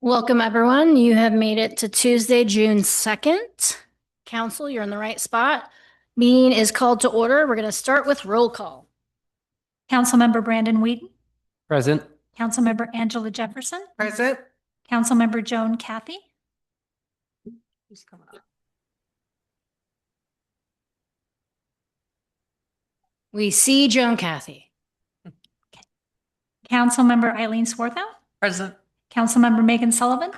Welcome, everyone. You have made it to Tuesday, June 2nd. Council, you're in the right spot. Meeting is called to order. We're going to start with roll call. Councilmember Brandon Whedon, Present. Councilmember Angela Jefferson, Present. Councilmember Joan Cathy. Who's coming up? We see Joan Cathy. Councilmember Eileen Swarthout, Present. Councilmember Megan Sullivan,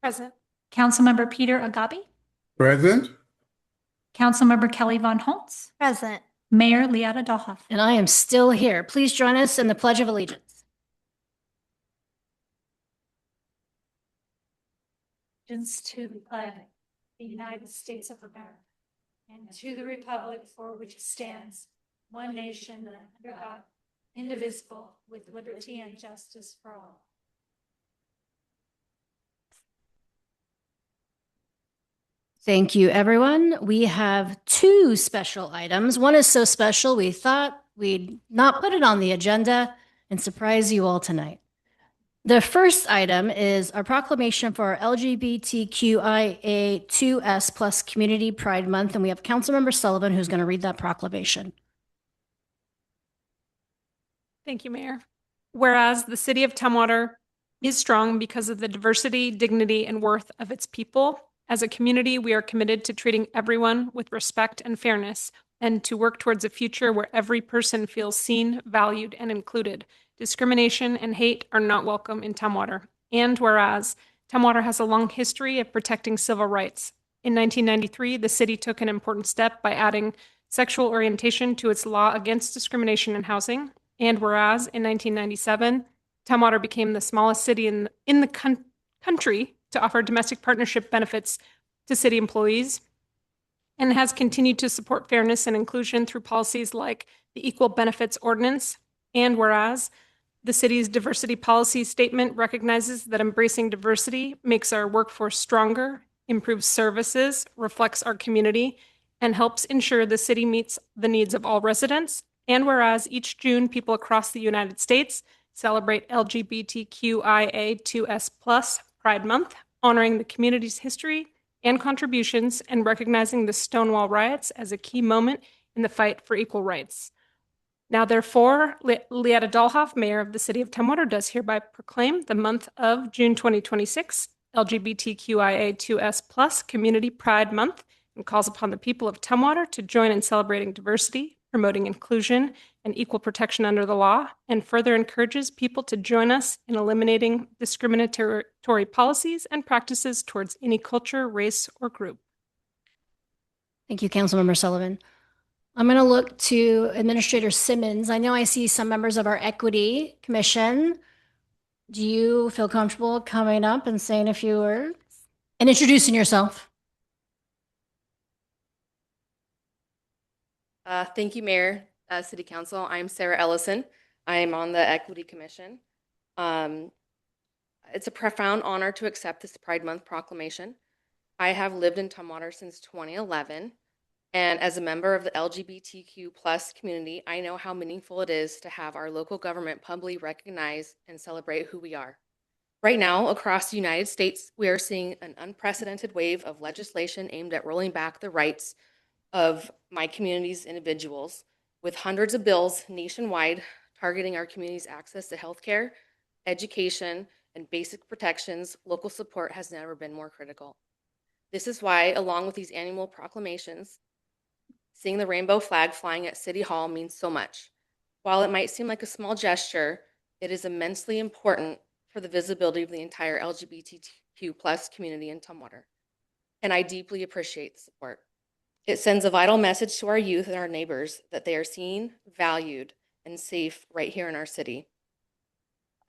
Present. Councilmember Peter Agabi, Present. Councilmember Kelly Von Holtz, Present. Mayor Liada Dahoff. And I am still here. Please join us in the Pledge of Allegiance. To the flag, the United States of America, and to the republic for which it stands, one nation under God, indivisible, with liberty and justice for all. Thank you, everyone. We have two special items. One is so special, we thought we'd not put it on the agenda and surprise you all tonight. The first item is our proclamation for our LGBTQIA2S plus Community Pride Month, and we have Councilmember Sullivan who's going to read that proclamation. Thank you, Mayor. Whereas the city of Tumwater is strong because of the diversity, dignity, and worth of its people, as a community, we are committed to treating everyone with respect and fairness, and to work towards a future where every person feels seen, valued, and included. Discrimination and hate are not welcome in Tumwater. And whereas Tumwater has a long history of protecting civil rights. In 1993, the city took an important step by adding sexual orientation to its law against discrimination in housing. And whereas in 1997, Tumwater became the smallest city in the country to offer domestic partnership benefits to city employees, and has continued to support fairness and inclusion through policies like the Equal Benefits Ordinance. And whereas the city's diversity policy statement recognizes that embracing diversity makes our workforce stronger, improves services, reflects our community, and helps ensure the city meets the needs of all residents. And whereas each June, people across the United States celebrate LGBTQIA2S+ Pride Month, honoring the community's history and contributions and recognizing the Stonewall riots as a key moment in the fight for equal rights. Now, therefore, Liada Dahoff, Mayor of the City of Tumwater, does hereby proclaim the month of June 2026 LGBTQIA2S+ Community Pride Month, and calls upon the people of Tumwater to join in celebrating diversity, promoting inclusion and equal protection under the law, and further encourages people to join us in eliminating discriminatory policies and practices towards any culture, race, or group. Thank you, Councilmember Sullivan. I'm going to look to Administrator Simmons. I know I see some members of our Equity Commission. Do you feel comfortable coming up and saying a few words and introducing yourself? Thank you, Mayor, City Council. I'm Sarah Ellison. I'm on the Equity Commission. It's a profound honor to accept this Pride Month proclamation. I have lived in Tumwater since 2011, and as a member of the LGBTQ+ community, I know how meaningful it is to have our local government publicly recognize and celebrate who we are. Right now, across the United States, we are seeing an unprecedented wave of legislation aimed at rolling back the rights of my community's individuals, with hundreds of bills nationwide targeting our community's access to healthcare, education, and basic protections. Local support has never been more critical. This is why, along with these annual proclamations, seeing the rainbow flag flying at City Hall means so much. While it might seem like a small gesture, it is immensely important for the visibility of the entire LGBTQ+ community in Tumwater, and I deeply appreciate the support. It sends a vital message to our youth and our neighbors that they are seen, valued, and safe right here in our city.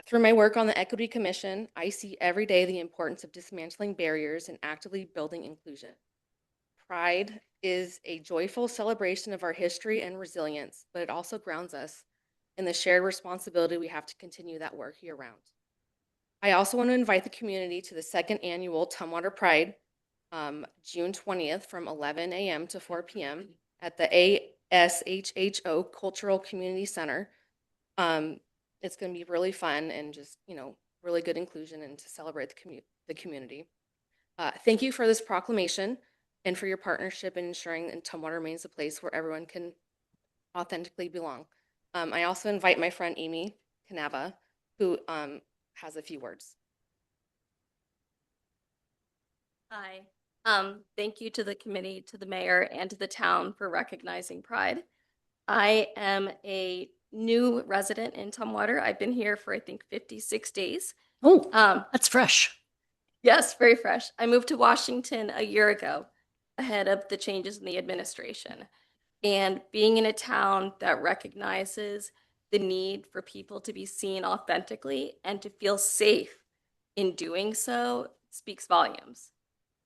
Through my work on the Equity Commission, I see every day the importance of dismantling barriers and actively building inclusion. Pride is a joyful celebration of our history and resilience, but it also grounds us in the shared responsibility we have to continue that work year-round. I also want to invite the community to the second annual Tumwater Pride, June 20th from 11 a.m. to 4 p.m. at the ASHHO Cultural Community Center. It's going to be really fun and just, really good inclusion and to celebrate the the community. Thank you for this proclamation and for your partnership in ensuring that Tumwater remains a place where everyone can authentically belong. I also invite my friend Amy Canava, who has a few words. Hi. Thank you to the committee, to the mayor, and to the town for recognizing Pride. I am a new resident in Tumwater. I've been here for, I think, 56 days. Oh, Um, that's fresh. yes, very fresh. I moved to Washington a year ago, ahead of the changes in the administration. And being in a town that recognizes the need for people to be seen authentically and to feel safe in doing so speaks volumes.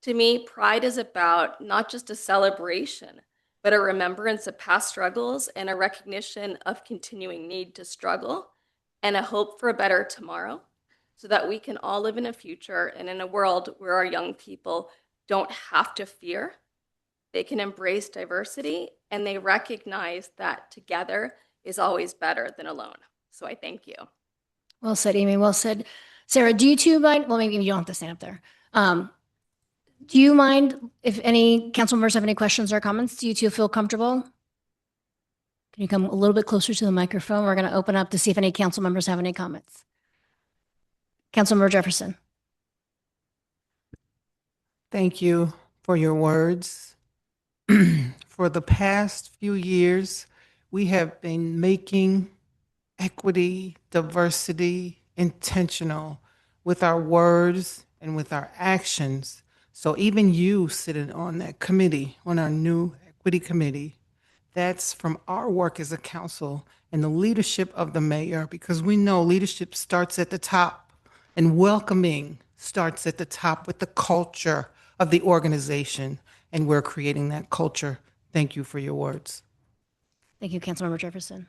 To me, Pride is about not just a celebration, but a remembrance of past struggles and a recognition of continuing need to struggle and a hope for a better tomorrow so that we can all live in a future and in a world where our young people don't have to fear. They can embrace diversity and they recognize that together is always better than alone. So I thank you. Well said, Amy. Well said. Sarah, do you two mind? Well, maybe you don't have to stand up there. Do you mind if any council members have any questions or comments? Do you two feel comfortable? Can you come a little bit closer to the microphone? We're going to open up to see if any council members have any comments. Councilmember Jefferson. Thank you for your words. For the past few years, we have been making equity, diversity intentional with our words and with our actions. So even you sitting on that committee, on our new equity committee, that's from our work as a council and the leadership of the mayor, because we know leadership starts at the top and welcoming starts at the top with the culture of the organization. And we're creating that culture. Thank you for your words. Thank you, Councilmember Jefferson.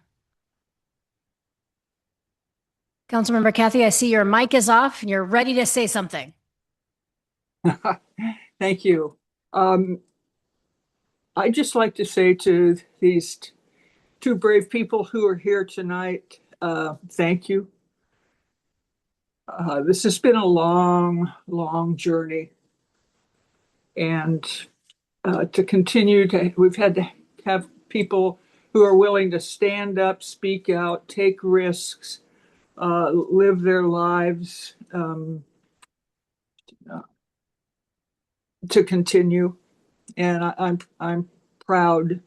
Councilmember Kathy, I see your mic is off and you're ready to say something. Thank you. I'd just like to say to these two brave people who are here tonight, thank you. This has been a long, long journey. And to continue to, we've had to have people who are willing to stand up, speak out, take risks, live their lives to continue. And I'm proud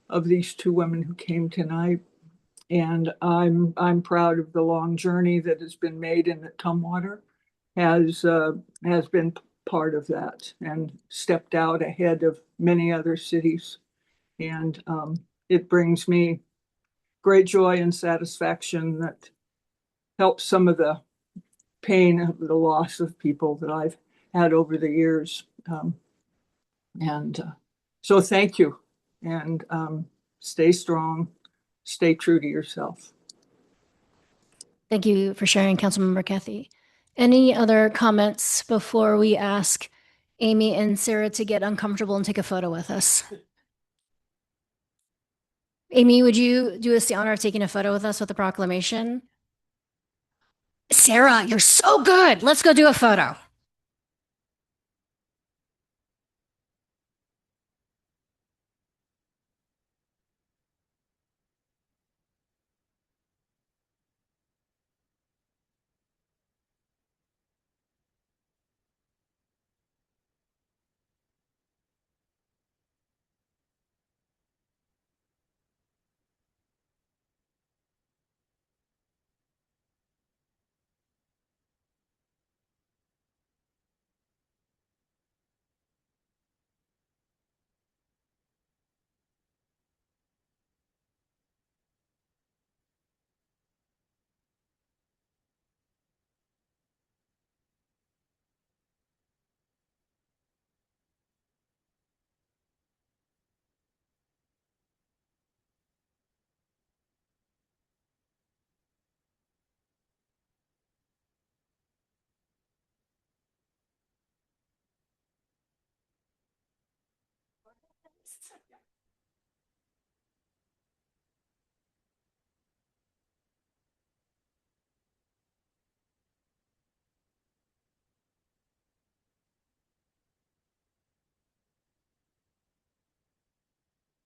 of these two women who came tonight. And I'm proud of the long journey that has been made, and that Tumwater has been part of that and stepped out ahead of many other cities. And it brings me great joy and satisfaction that helps some of the pain of the loss of people that I've had over the years. So thank you, and stay strong, stay true to yourself. Thank you for sharing, Councilmember Kathy. Any other comments before we ask Amy and Sarah to get uncomfortable and take a photo with us? Amy, would you do us the honor of taking a photo with us with the proclamation? Sarah, you're so good. Let's go do a photo.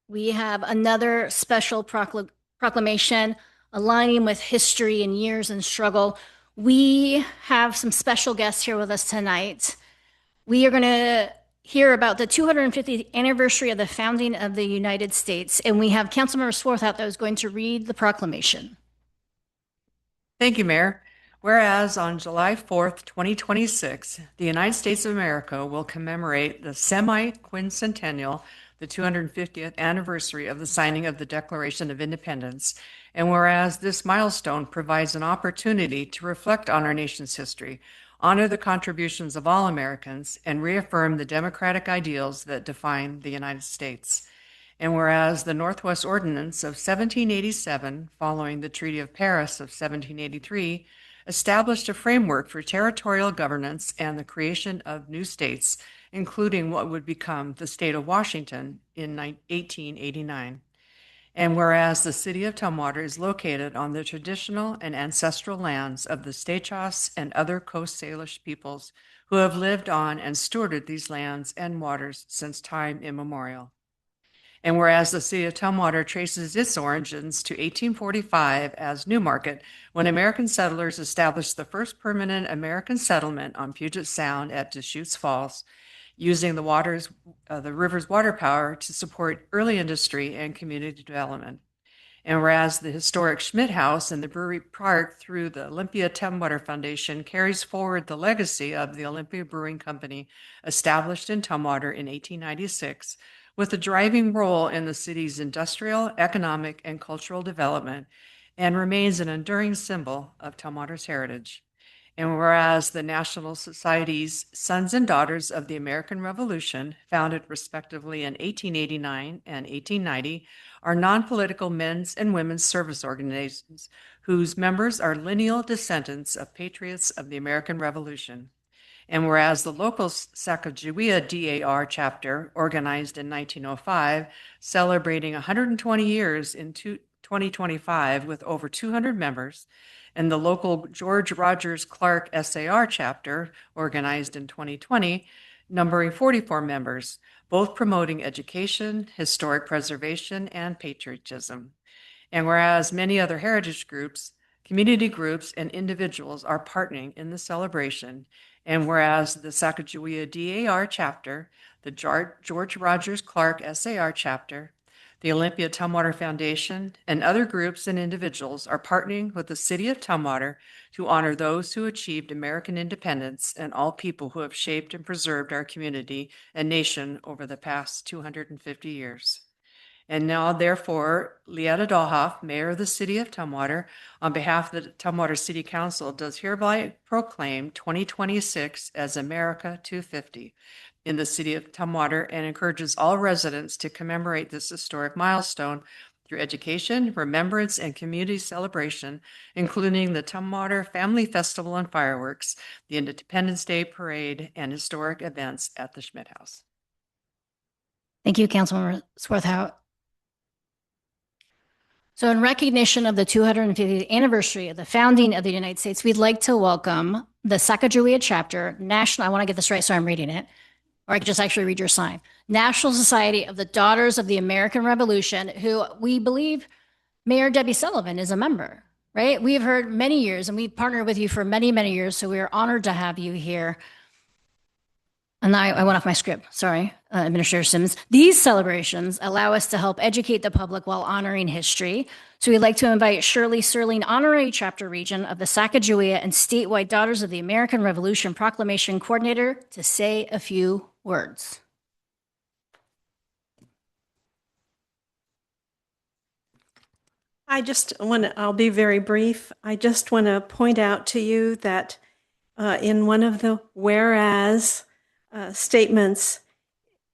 we have another special proclamation aligning with history and years and struggle. We have some special guests here with us tonight. We are going to hear about the 250th anniversary of the founding of the United States, and we have Councilmember Swarthout that is going to read the proclamation. Thank you, Mayor. Whereas on July 4th, 2026, the United States of America will commemorate the semi-quincentennial, the 250th anniversary of the signing of the Declaration of Independence. And whereas this milestone provides an opportunity to reflect on our nation's history, honor the contributions of all Americans, and reaffirm the democratic ideals that define the United States. And whereas the Northwest Ordinance of 1787, following the Treaty of Paris of 1783, established a framework for territorial governance and the creation of new states, including what would become the state of Washington in 1889. And whereas the city of Tumwater is located on the traditional and ancestral lands of the Stechos and other Coast Salish peoples who have lived on and stewarded these lands and waters since time immemorial. And whereas the city of Tumwater traces its origins to 1845 as Newmarket, when American settlers established the first permanent American settlement on Puget Sound at Deschutes Falls, using the river's water power to support early industry and community development. And whereas the historic Schmidt House and the Brewery Park through the Olympia Tumwater Foundation carries forward the legacy of the Olympia Brewing Company, established in Tumwater in 1896, with a driving role in the city's industrial, economic, and cultural development, and remains an enduring symbol of Tumwater's heritage. And whereas the National Society's Sons and Daughters of the American Revolution, founded respectively in 1889 and 1890, are non-political men's and women's service organizations whose members are lineal descendants of patriots of the American Revolution. And whereas the local Sacagawea DAR chapter, organized in 1905, celebrating 120 years in 2025 with over 200 members, and the local George Rogers Clark SAR chapter, organized in 2020, numbering 44 members, both promoting education, historic preservation, and patriotism. And whereas many other heritage groups, community groups, and individuals are partnering in the celebration, and whereas the Sacagawea DAR chapter, the George Rogers Clark SAR chapter, the Olympia Tumwater Foundation, and other groups and individuals are partnering with the City of Tumwater to honor those who achieved American independence and all people who have shaped and preserved our community and nation over the past 250 years. And now, therefore, Lietta Dahlhoff, Mayor of the City of Tumwater, on behalf of the Tumwater City Council, does hereby proclaim 2026 as America 250 in the City of Tumwater and encourages all residents to commemorate this historic milestone through education, remembrance, and community celebration, including the Tumwater Family Festival and fireworks, the Independence Day Parade, and historic events at the Schmidt House. Thank you, Councilmember Swarthout. So in recognition of the 250th anniversary of the founding of the United States, we'd like to welcome the Sacagawea chapter, I want to get this right, so I'm reading it, or I could just actually read your sign. National Society of the Daughters of the American Revolution, who we believe Mayor Debbie Sullivan is a member, right? We've heard many years, and we've partnered with you for many, many years, so we are honored to have you here. And I went off my script. Sorry, Administrator Simmons. These celebrations allow us to help educate the public while honoring history. So we'd like to invite Shirley Serling, Honorary Chapter Regent of the Sacagawea and Statewide Daughters of the American Revolution Proclamation Coordinator, to say a few words. I'll be very brief. I just want to point out to you that in one of the whereas statements,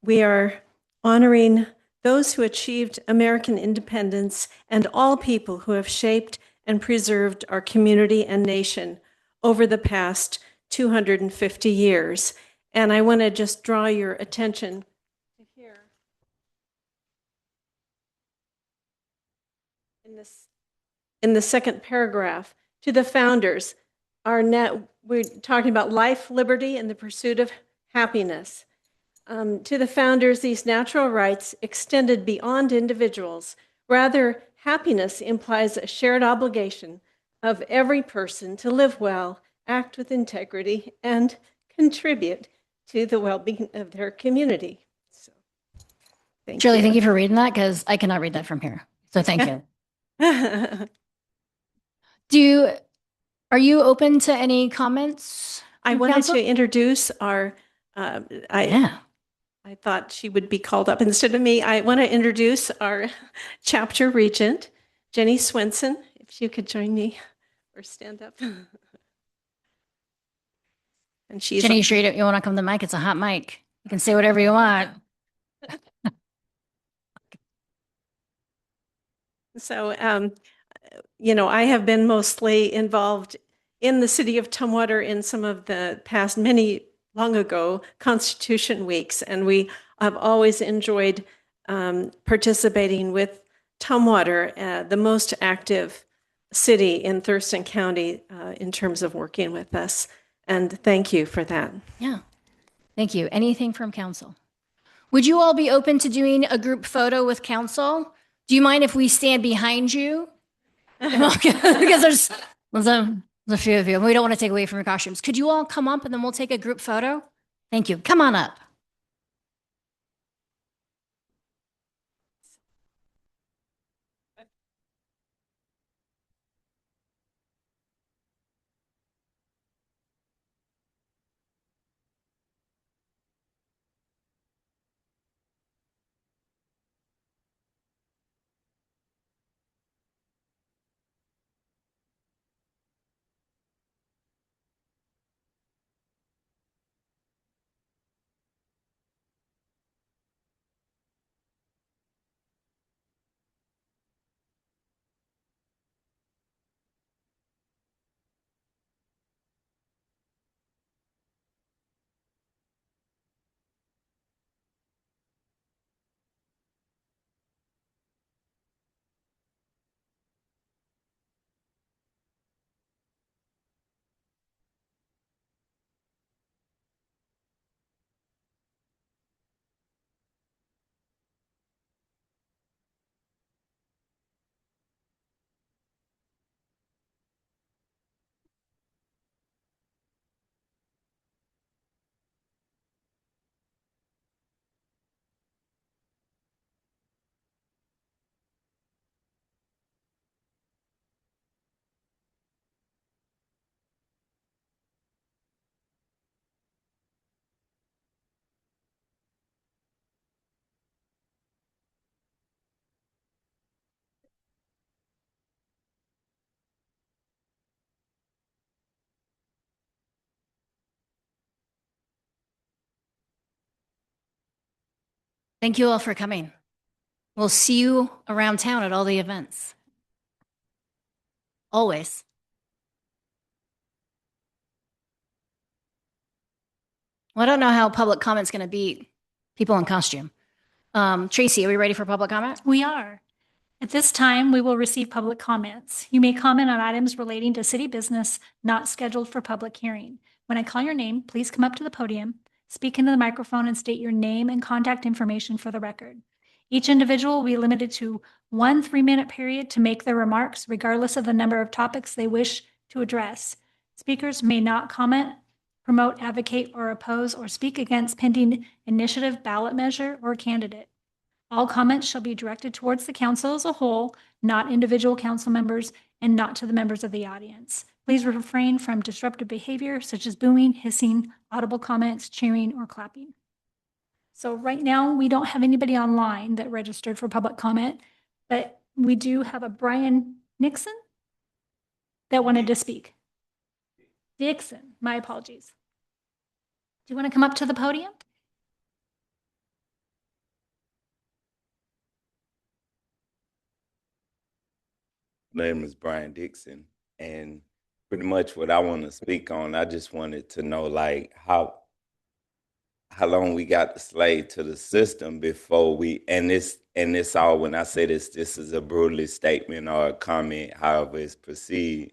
we are honoring those who achieved American independence and all people who have shaped and preserved our community and nation over the past 250 years. And I want to just draw your attention to here. In the second paragraph, to the founders, we're talking about life, liberty, and the pursuit of happiness. to the founders, these natural rights extended beyond individuals. Rather, happiness implies a shared obligation of every person to live well, act with integrity, and contribute to the well-being of their community. So, thank Shirley, you. thank you for reading that because I cannot read that from here. So thank you. Are you open to any comments? I from wanted council? to introduce our, Yeah. I thought she would be called up instead of me. I want to introduce our chapter regent, Jenny Swenson, if you could join me or stand up. And she's Jenny, you sure you want to come to the mic? It's a hot mic. You can say whatever you want. so, I have been mostly involved in the city of Tumwater in some of the past many long ago Constitution Weeks, and we have always enjoyed participating with Tumwater, the most active city in Thurston County in terms of working with us. And thank you for that. Yeah. Thank you. Anything from council? Would you all be open to doing a group photo with council? Do you mind if we stand behind you? Because there's a few of you. We don't want to take away from your costumes. Could you all come up and then we'll take a group photo? Thank you. Come on up. Thank you all for coming. We'll see you around town at all the events. Always. Well, I don't know how public comment's going to beat people in costume. Tracy, are we ready for public comment? We are. At this time, we will receive public comments. You may comment on items relating to city business not scheduled for public hearing. When I call your name, please come up to the podium, speak into the microphone, and state your name and contact information for the record. Each individual will be limited to 1 3-minute period to make their remarks, regardless of the number of topics they wish to address. Speakers may not comment, promote, advocate, or oppose, or speak against pending initiative, ballot measure, or candidate. All comments shall be directed towards the council as a whole, not individual council members, and not to the members of the audience. Please refrain from disruptive behavior such as booing, hissing, audible comments, cheering, or clapping. So right now, we don't have anybody online that registered for public comment, but we do have a Brian Nixon that wanted to speak. Dixon, my apologies. Do you want to come up to the podium? Name is Brian Dixon, and pretty much what I want to speak on, I just wanted to know like how long we got to slave to the system before and this all, when I say this is a brutal statement or a comment, however it's perceived,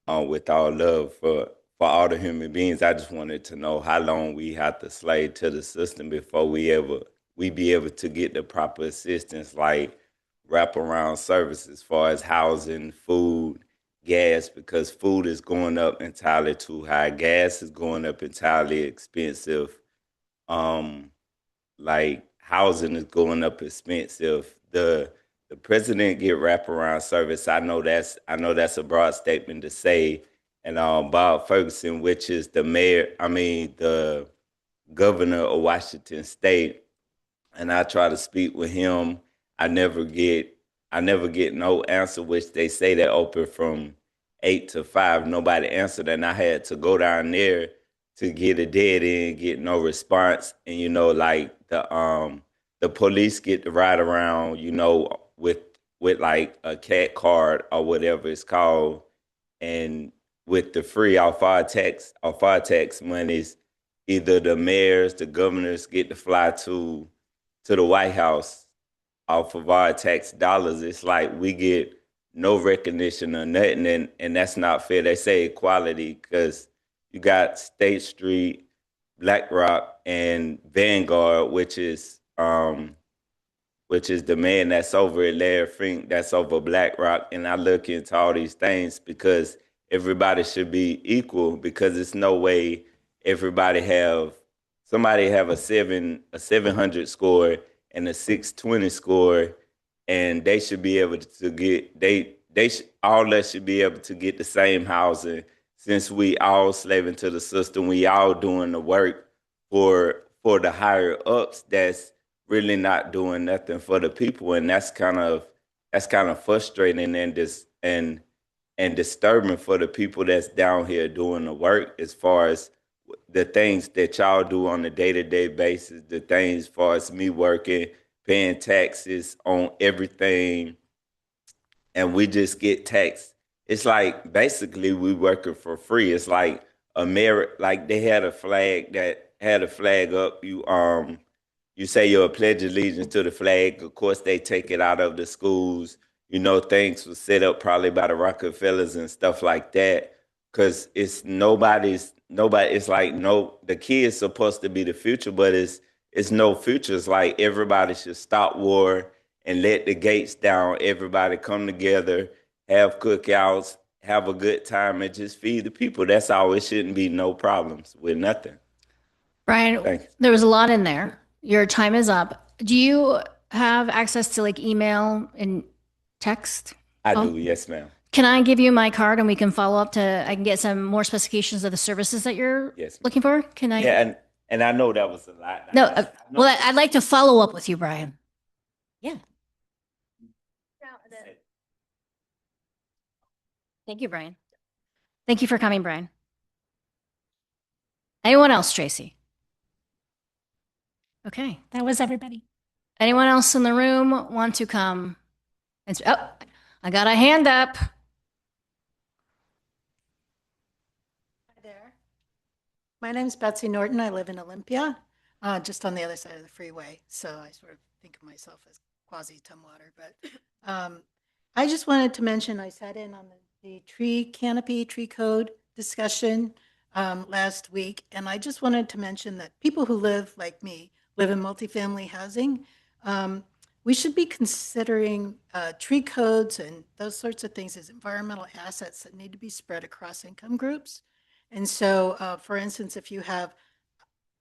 with all love for for all the human beings. I just wanted to know how long we have to slave to the system before we be able to get the proper assistance, like wraparound services as far as housing, food, gas, because food is going up entirely too high. Gas is going up entirely expensive. Um, like housing is going up expensive. The president get wraparound service. I know that's a broad statement to say. And Bob Ferguson, which is the governor of Washington State, and I try to speak with him. I never get I never get no answer, which they say they open from 8 to 5. Nobody answered, and I had to go down there to get a dead end, get no response. And like the police get to ride around, with like a cat card or whatever it's called, and with the free off our tax monies, either the mayors, the governors get to fly to the White House off of our tax dollars. It's like we get no recognition or nothing, and that's not fair. They say equality because you got State Street, BlackRock, and Vanguard, which is the man that's over at Larry Fink, that's over BlackRock, and I look into all these things because everybody should be equal, because it's no way somebody have a 700 score and a 620 score, and they should be able to get all us should be able to get the same housing, since we all slaving to the system. We all doing the work for the higher ups that's really not doing nothing for the people, and that's kind of frustrating and disturbing for the people that's down here doing the work, as far as the things that y'all do on a day-to-day basis, the things as far as me working, paying taxes on everything, and we just get taxed. It's like basically we working for free. It's like like they had a flag up. You say you're a pledge allegiance to the flag. Of course, they take it out of the schools. Things were set up probably by the Rockefellers and stuff like that. Cause it's nobody. It's like no, the kids supposed to be the future, but it's no future. It's like everybody should stop war and let the gates down. Everybody come together, have cookouts, have a good time, and just feed the people. That's all. It shouldn't be no problems with nothing. Brian, Thank you. there was a lot in there. Your time is up. Do you have access to like email and text? I Oh. do, yes, ma'am. Can I give you my card and we can follow up I can get some more specifications of the services that you're Yes, ma'am. looking for? Can I? Yeah, and I know that was a lot. No, I know- well, I'd like to follow up with you, Brian. Yeah. Thank you, Brian. Thank you for coming, Brian. Anyone else, Tracy? Okay. That was everybody. Anyone else in the room want to come? Oh, I got a hand up. Hi there. My name's Betsy Norton. I live in Olympia, just on the other side of the freeway. So I sort of think of myself as quasi-Tumwater. But I just wanted to mention, I sat in on the tree canopy, tree code discussion last week. And I just wanted to mention that people who live, like me, live in multifamily housing. We should be considering tree codes and those sorts of things as environmental assets that need to be spread across income groups. And so, for instance, if you have,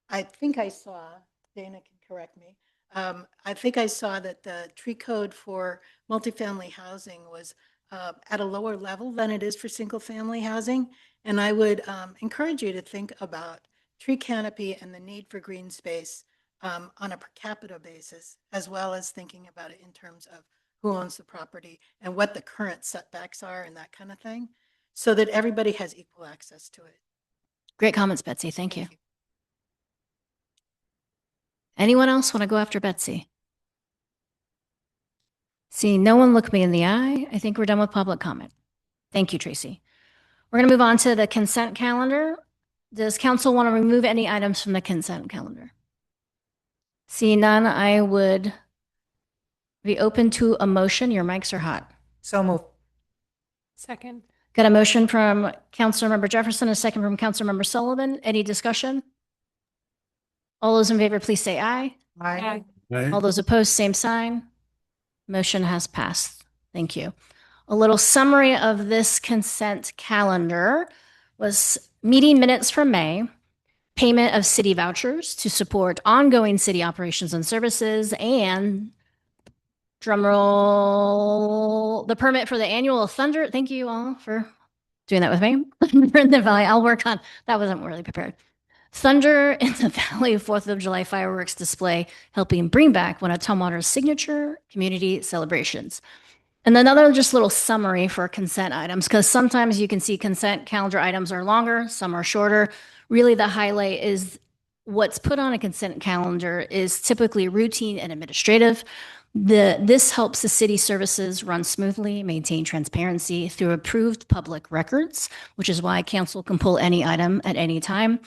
I think I saw, Dana can correct me, I think I saw that the tree code for multifamily housing was at a lower level than it is for single family housing. And I would encourage you to think about tree canopy and the need for green space on a per capita basis, as well as thinking about it in terms of who owns the property and what the current setbacks are and that kind of thing, so that everybody has equal access to it. Great comments, Betsy. Thank you. Anyone else want to go after Betsy? See, no one look me in the eye. I think we're done with public comment. Thank you, Tracy. We're going to move on to the consent calendar. Does council want to remove any items from the consent calendar? Seeing none, I would be open to a motion. Your mics are hot. So move. Second. Got a motion from Councilmember Jefferson, a second from Councilmember Sullivan. Any discussion? All those in favor, please say aye. Aye. All those opposed, same sign. Motion has passed. Thank you. A little summary of this consent calendar was meeting minutes from May, payment of city vouchers to support ongoing city operations and services, and drumroll, the permit for the annual Thunder. Thank you all for doing that with me. Thunder in the Valley. I'll work on that. Wasn't really prepared. Thunder in the Valley 4th of July fireworks display, helping bring back one of Tumwater's signature community celebrations. And another just little summary for consent items, because sometimes you can see consent calendar items are longer, some are shorter. Really, the highlight is what's put on a consent calendar is typically routine and administrative. This helps the city services run smoothly, maintain transparency through approved public records, which is why council can pull any item at any time.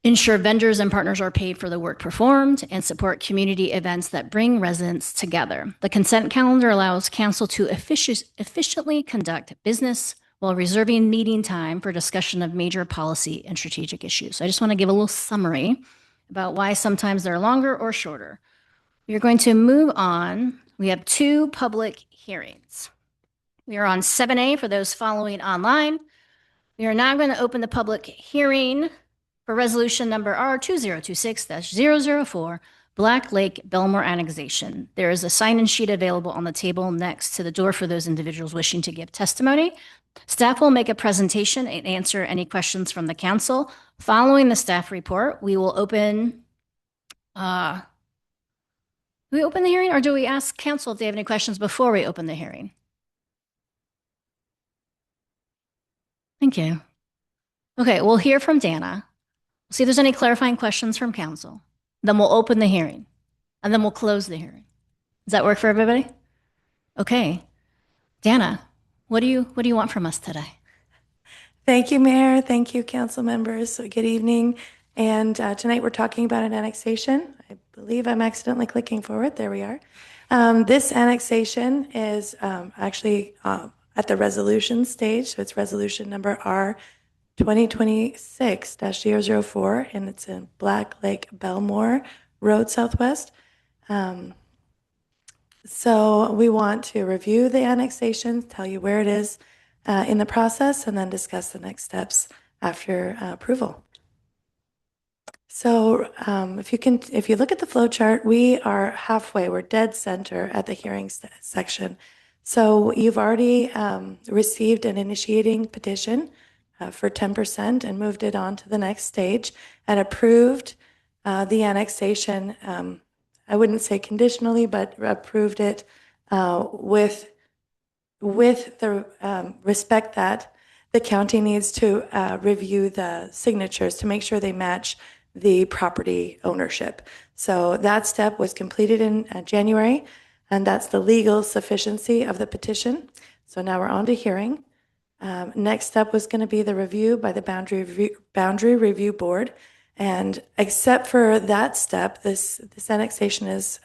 Ensure vendors and partners are paid for the work performed, and support community events that bring residents together. The consent calendar allows council to efficiently conduct business while reserving meeting time for discussion of major policy and strategic issues. So I just want to give a little summary about why sometimes they're longer or shorter. We're going to move on. We have 2 public hearings. We are on 7A for those following online. We are now going to open the public hearing for resolution number R2026-004, Black Lake Belmore annexation. There is a sign-in sheet available on the table next to the door for those individuals wishing to give testimony. Staff will make a presentation and answer any questions from the council. Following the staff report, we will open, do we open the hearing, or do we ask council if they have any questions before we open the hearing? Thank you. Okay, we'll hear from Dana. See if there's any clarifying questions from council. Then we'll open the hearing, and then we'll close the hearing. Does that work for everybody? Okay. Dana, what do you want from us today? Thank you, Mayor. Thank you, council members. So good evening. And tonight we're talking about an annexation. I believe I'm accidentally clicking forward. There we are. This annexation is actually at the resolution stage. So it's resolution number R2026-004, and it's in Black Lake Belmore Road Southwest. So we want to review the annexation, tell you where it is in the process, and then discuss the next steps after approval. So if you look at the flow chart, we are halfway. We're dead center at the hearing section. So you've already received an initiating petition for 10% and moved it on to the next stage and approved the annexation. I wouldn't say conditionally, but approved it with the respect that the county needs to review the signatures to make sure they match the property ownership. So that step was completed in January, and that's the legal sufficiency of the petition. So now we're on to hearing. Next step was going to be the review by the Boundary Review Board. And except for that step, this annexation is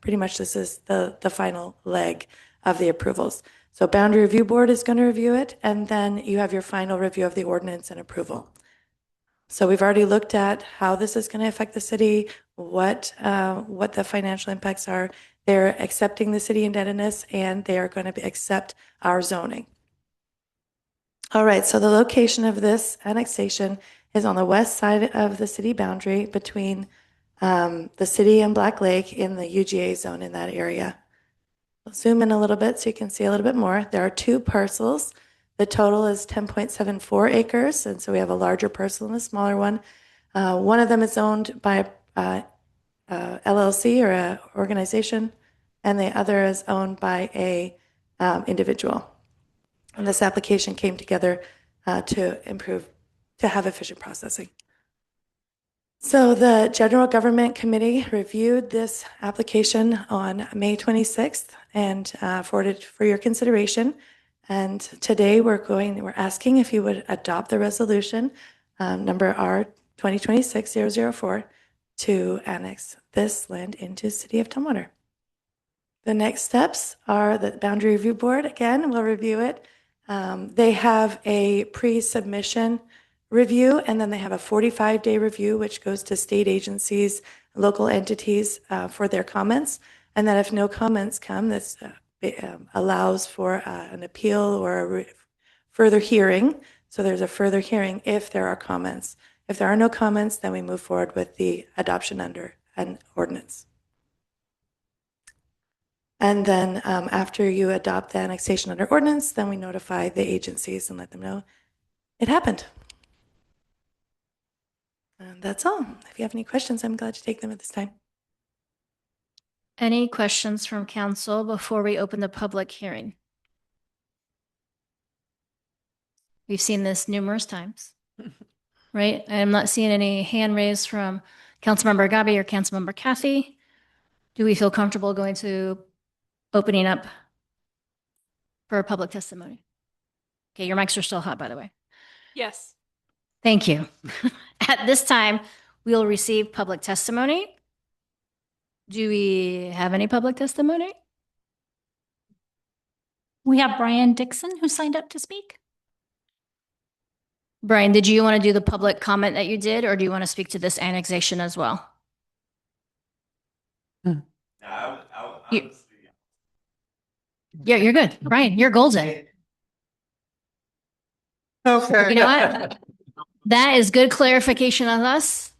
pretty much, this is the final leg of the approvals. So Boundary Review Board is going to review it, and then you have your final review of the ordinance and approval. So we've already looked at how this is going to affect the city, what the financial impacts are. They're accepting the city indebtedness, and they are going to accept our zoning. All right, so the location of this annexation is on the west side of the city boundary between the city and Black Lake in the UGA zone in that area. I'll zoom in a little bit so you can see a little bit more. There are 2 parcels. The total is 10.74 acres, and so we have a larger parcel and a smaller one. One of them is owned by LLC or an organization, and the other is owned by a individual. And this application came together to have efficient processing. So the General Government Committee reviewed this application on May 26th and forwarded it for your consideration. And today we're asking if you would adopt the resolution number R2026-004 to annex this land into the City of Tumwater. The next steps are the Boundary Review Board, again, will review it. They have a pre-submission review, and then they have a 45-day review, which goes to state agencies, local entities for their comments. And then if no comments come, this allows for an appeal or a further hearing. So there's a further hearing if there are comments. If there are no comments, then we move forward with the adoption under an ordinance. And then after you adopt the annexation under ordinance, then we notify the agencies and let them know it happened. And that's all. If you have any questions, I'm glad to take them at this time. Any questions from council before we open the public hearing? We've seen this numerous times, right? I'm not seeing any hand raised from Councilmember Gabi or Councilmember Kathy. Do we feel comfortable going to opening up for public testimony? Okay, your mics are still hot, by the way. Yes. Thank you. At this time, we will receive public testimony. Do we have any public testimony? We have Brian Dixon who signed up to speak. Brian, did you want to do the public comment that you did, or do you want to speak to this annexation as well? You- Yeah, you're good. Brian, you're golden. Okay. You know what? That is good clarification on us.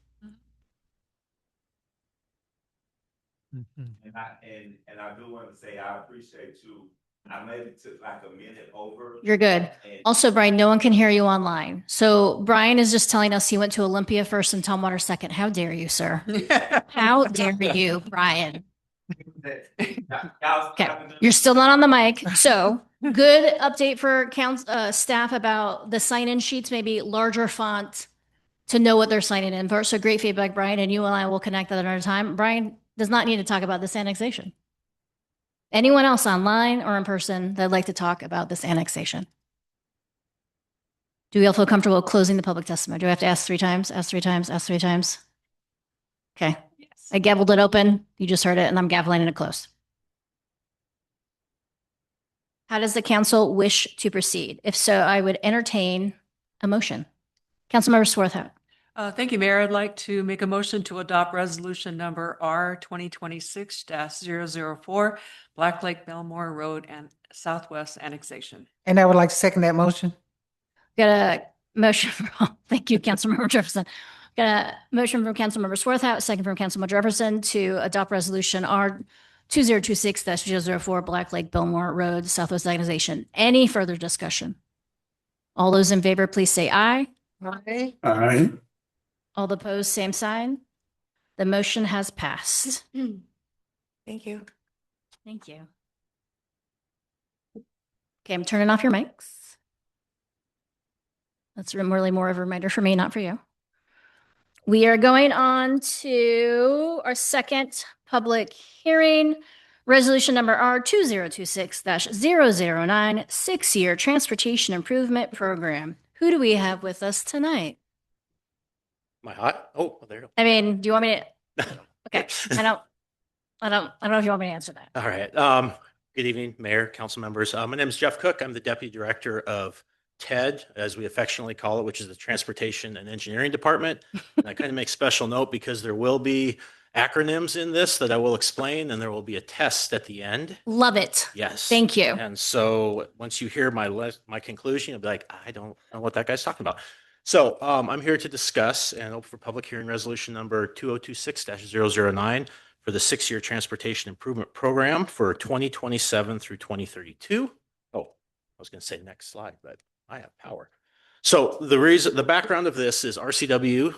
And I do want to say, I appreciate you. I made it to like a minute over. You're good. And- Also, Brian, no one can hear you online. So Brian is just telling us he went to Olympia first and Tumwater second. How dare you, sir? How dare you, Brian? Okay, you're still not on the mic. So good update for staff about the sign-in sheets, maybe larger font to know what they're signing in for. So great feedback, Brian, and you and I will connect that another time. Brian does not need to talk about this annexation. Anyone else online or in person that'd like to talk about this annexation? Do we all feel comfortable closing the public testimony? Do I have to ask 3 times, ask 3 times, ask 3 times? Okay. Yes. I gavelled it open. You just heard it, and I'm gaveling it closed. How does the council wish to proceed? If so, I would entertain a motion. Councilmember Swarthout. Thank you, Mayor. I'd like to make a motion to adopt resolution number R 2026-004, Black Lake Belmore Road and Southwest Annexation. And I would like to second that motion. Got a motion from, thank you, Councilmember Jefferson. Got a motion from Councilmember Swarthout, second from Councilmember Jefferson to adopt resolution R 2026-004, Black Lake Belmore Road, Southwest Annexation. Any further discussion? All those in favor, please say aye. Aye. All the opposed, same sign. The motion has passed. Thank you. Thank you. Okay, I'm turning off your mics. That's really more of a reminder for me, not for you. We are going on to our second public hearing. Resolution number R 2026-009, 6-year Transportation Improvement Program. Who do we have with us tonight? Am I hot? Oh, there you I mean, do you want me to? go. Okay, I don't know if you want me to answer that. All right. Good evening, Mayor, council members. My name is Jeff Cook. I'm the Deputy Director of TED, as we affectionately call it, which is the Transportation and Engineering Department. And I kind of make special note because there will be acronyms in this that I will explain, and there will be a test at the end. Love it. Yes. Thank you. And so once you hear my conclusion, you'll be like, I don't know what that guy's talking about. So I'm here to discuss and open for public hearing resolution number 2026-009 for the 6-year Transportation Improvement Program for 2027 through 2032. Oh, I was going to say next slide, but I have power. So the background of this is RCW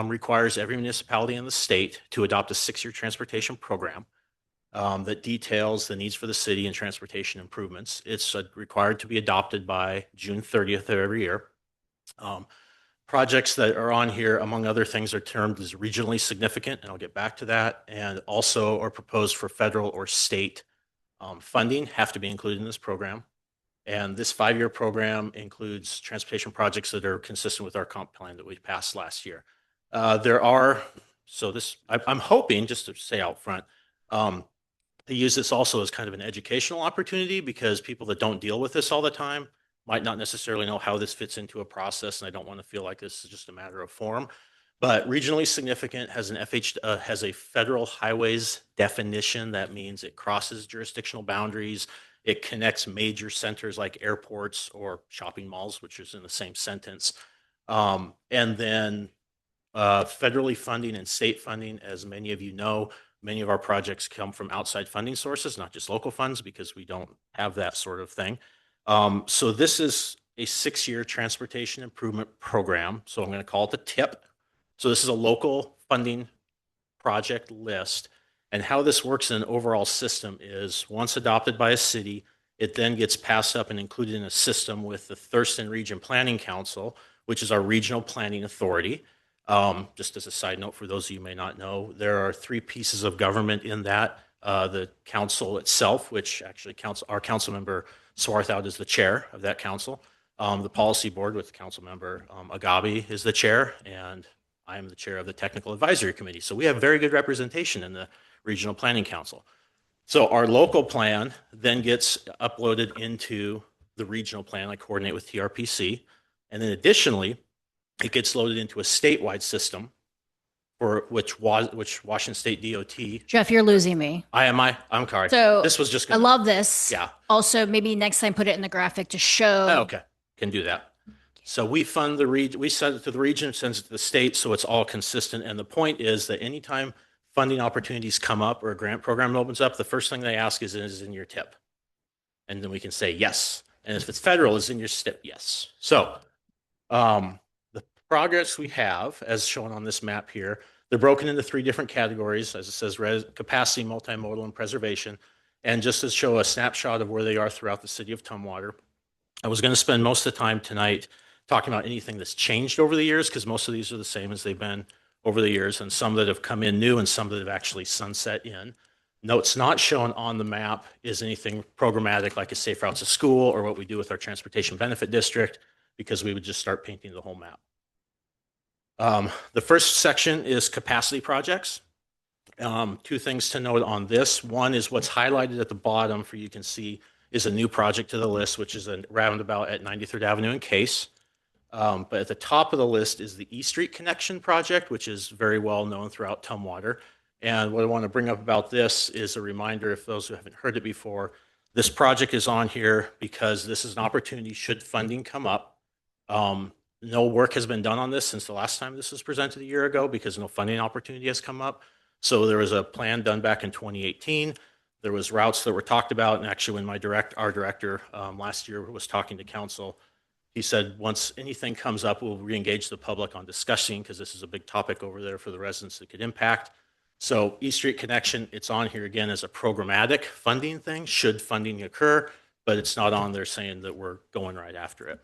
requires every municipality in the state to adopt a 6-year transportation program that details the needs for the city and transportation improvements. It's required to be adopted by June 30th of every year. Projects that are on here, among other things, are termed as regionally significant, and I'll get back to that, and also are proposed for federal or state funding, have to be included in this program. And this 5-year program includes transportation projects that are consistent with our comp plan that we passed last year. I'm hoping, just to say out front, to use this also as kind of an educational opportunity, because people that don't deal with this all the time might not necessarily know how this fits into a process, and I don't want to feel like this is just a matter of form. But regionally significant has has a federal highways definition. That means it crosses jurisdictional boundaries. It connects major centers like airports or shopping malls, which is in the same sentence. And then federally funding and state funding, as many of you know, many of our projects come from outside funding sources, not just local funds, because we don't have that sort of thing. So this is a 6-year transportation improvement program. So I'm going to call it the TIP. So this is a local funding project list. And how this works in an overall system is once adopted by a city, it then gets passed up and included in a system with the Thurston Region Planning Council, which is our regional planning authority. Just as a side note, for those of you who may not know, there are 3 pieces of government in that. The council itself, which actually our council member Swarthout is the chair of that council. The policy board with council member Agabi is the chair, and I am the chair of the technical advisory committee. So we have very good representation in the regional planning council. So our local plan then gets uploaded into the regional plan. I coordinate with TRPC. And then additionally, it gets loaded into a statewide system for which Washington State DOT. Jeff, you're losing me. I'm sorry. So this was just I love this. Yeah. Also, maybe next time put it in the graphic to show. Oh, okay. Can do that. So we fund the region, we send it to the region, sends it to the state, so it's all consistent. And the point is that anytime funding opportunities come up or a grant program opens up, the first thing they ask is in your TIP. And then we can say yes. And if it's federal, is in your STIP, yes. So the progress we have, as shown on this map here, they're broken into 3 different categories, as it says, capacity, multimodal, and preservation. And just to show a snapshot of where they are throughout the city of Tumwater, I was going to spend most of the time tonight talking about anything that's changed over the years, because most of these are the same as they've been over the years, and some that have come in new and some that have actually sunset in. Notes not shown on the map is anything programmatic like a Safe Routes to School or what we do with our Transportation Benefit District, because we would just start painting the whole map. The first section is capacity projects. 2 things to note on this. One is what's highlighted at the bottom for you can see is a new project to the list, which is a roundabout at 93rd Avenue in Case. But at the top of the list is the E Street Connection project, which is very well known throughout Tumwater. And what I want to bring up about this is a reminder, if those who haven't heard it before, this project is on here because this is an opportunity should funding come up. No work has been done on this since the last time this was presented a year ago because no funding opportunity has come up. So there was a plan done back in 2018. There was routes that were talked about. And actually when our director last year was talking to council, he said, once anything comes up, we'll re-engage the public on discussing, because this is a big topic over there for the residents that could impact. So East Street Connection, it's on here again as a programmatic funding thing, should funding occur, but it's not on there saying that we're going right after it.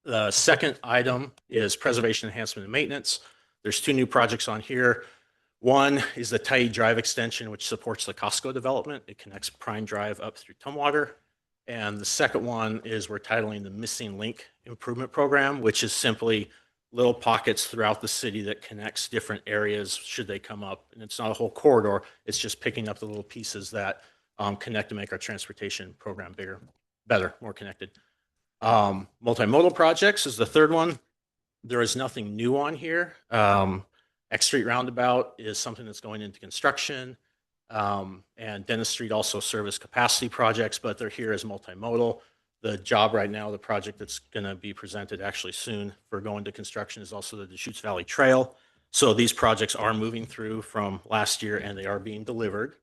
The second item is preservation, enhancement, and maintenance. There's 2 new projects on here. One is the Tyee Drive extension, which supports the Costco development. It connects Prime Drive up through Tumwater. And the second one is we're titling the Missing Link Improvement Program, which is simply little pockets throughout the city that connects different areas should they come up. And it's not a whole corridor. It's just picking up the little pieces that connect to make our transportation program bigger, better, more connected. Multimodal projects is the third one. There is nothing new on here. X Street Roundabout is something that's going into construction. And Dennis Street also service capacity projects, but they're here as multimodal. The job right now, the project that's going to be presented actually soon for going to construction is also the Deschutes Valley Trail. So these projects are moving through from last year and they are being delivered.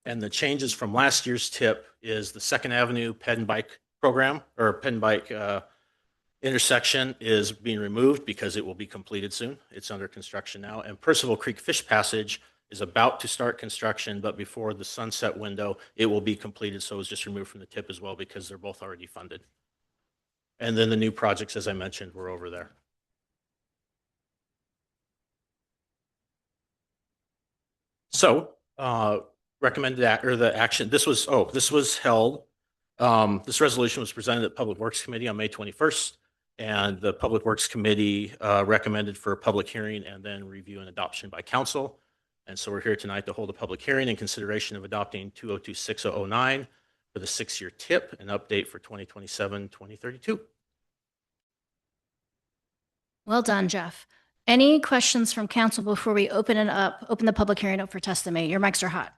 And the changes from last year's TIP is the 2nd Avenue Ped and Bike program, or Ped and Bike intersection is being removed because it will be completed soon. It's under construction now. And Percival Creek Fish Passage is about to start construction, but before the sunset window, it will be completed. So it was just removed from the TIP as well because they're both already funded. And then the new projects, as I mentioned, were over there. So recommended the action, this was held. This resolution was presented at Public Works Committee on May 21st. And the Public Works Committee recommended for a public hearing and then review and adoption by council. And so we're here tonight to hold a public hearing in consideration of adopting 2026-009, for the 6-year tip and update for 2027-2032. Well done, Jeff. Any questions from council before we open the public hearing up for testimony? Your mics are hot.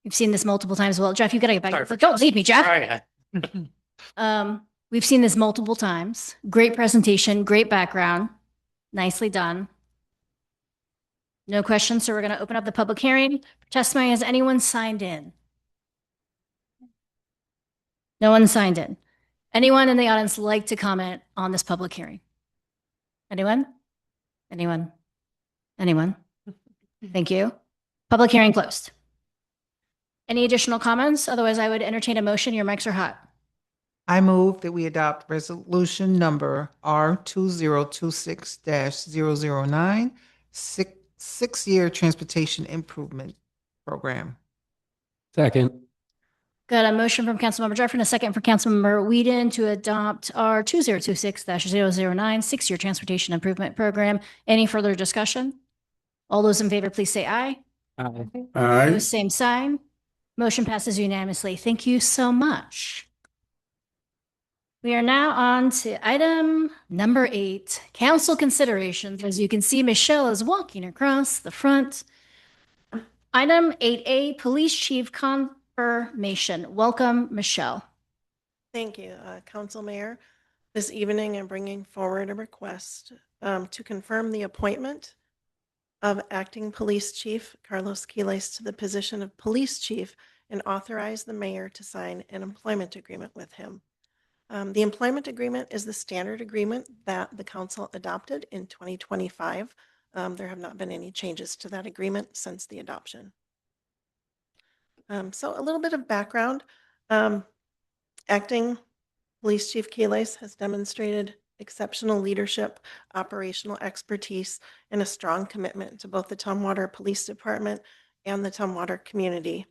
We've seen this multiple times. Well, Jeff, you got to get back. Sorry. Don't leave me, Jeff. All right. We've seen this multiple times. Great presentation, great background. Nicely done. No questions, so we're going to open up the public hearing. For testimony, has anyone signed in? No one signed in. Anyone in the audience like to comment on this public hearing? Anyone? Anyone? Anyone? Thank you. Public hearing closed. Any additional comments? Otherwise, I would entertain a motion. Your mics are hot. I move that we adopt resolution number R2026-009, six-year transportation improvement program. Second. Got a motion from Councilmember Jeffrey and a second from Councilmember Whedon to adopt our 2026-009 six-year transportation improvement program. Any further discussion? All those in favor, please say aye. Aye. Opposed, same sign. Motion passes unanimously. Thank you so much. We are now on to item number 8, council considerations. As you can see, Michelle is walking across the front. Item 8A, Police Chief Confirmation. Welcome, Michelle. Thank you, Council Mayor. This evening, I'm bringing forward a request to confirm the appointment of Acting Police Chief Carlos Quiles to the position of Police Chief and authorize the mayor to sign an employment agreement with him. The employment agreement is the standard agreement that the council adopted in 2025. There have not been any changes to that agreement since the adoption. So a little bit of background. Acting Police Chief Quiles has demonstrated exceptional leadership, operational expertise, and a strong commitment to both the Tumwater Police Department and the Tumwater community.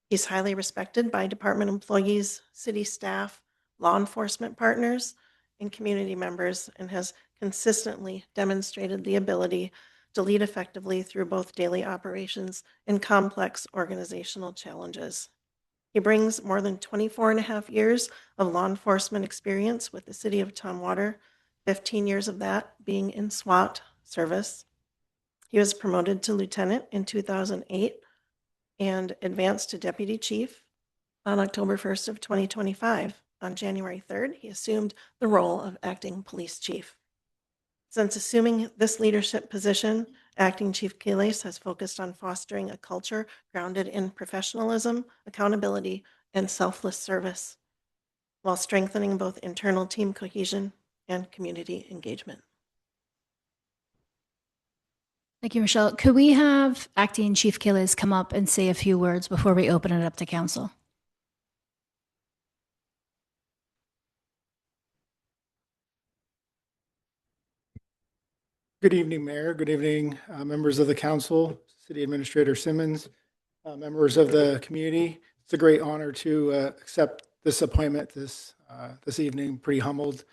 He's highly respected by department employees, city staff, law enforcement partners, and community members, and has consistently demonstrated the ability to lead effectively through both daily operations and complex organizational challenges. He brings more than 24 and a half years of law enforcement experience with the city of Tumwater, 15 years of that being in SWAT service. He was promoted to lieutenant in 2008 and advanced to deputy chief on October 1st of 2025. On January 3rd, he assumed the role of acting police chief. Since assuming this leadership position, Acting Chief Quiles has focused on fostering a culture grounded in professionalism, accountability, and selfless service, while strengthening both internal team cohesion and community engagement. Thank you, Michelle. Could we have Acting Chief Quiles come up and say a few words before we open it up to council? Good evening, Mayor. Good evening, members of the council, City Administrator Simmons, members of the community. It's a great honor to accept this appointment this evening. Pretty humbled.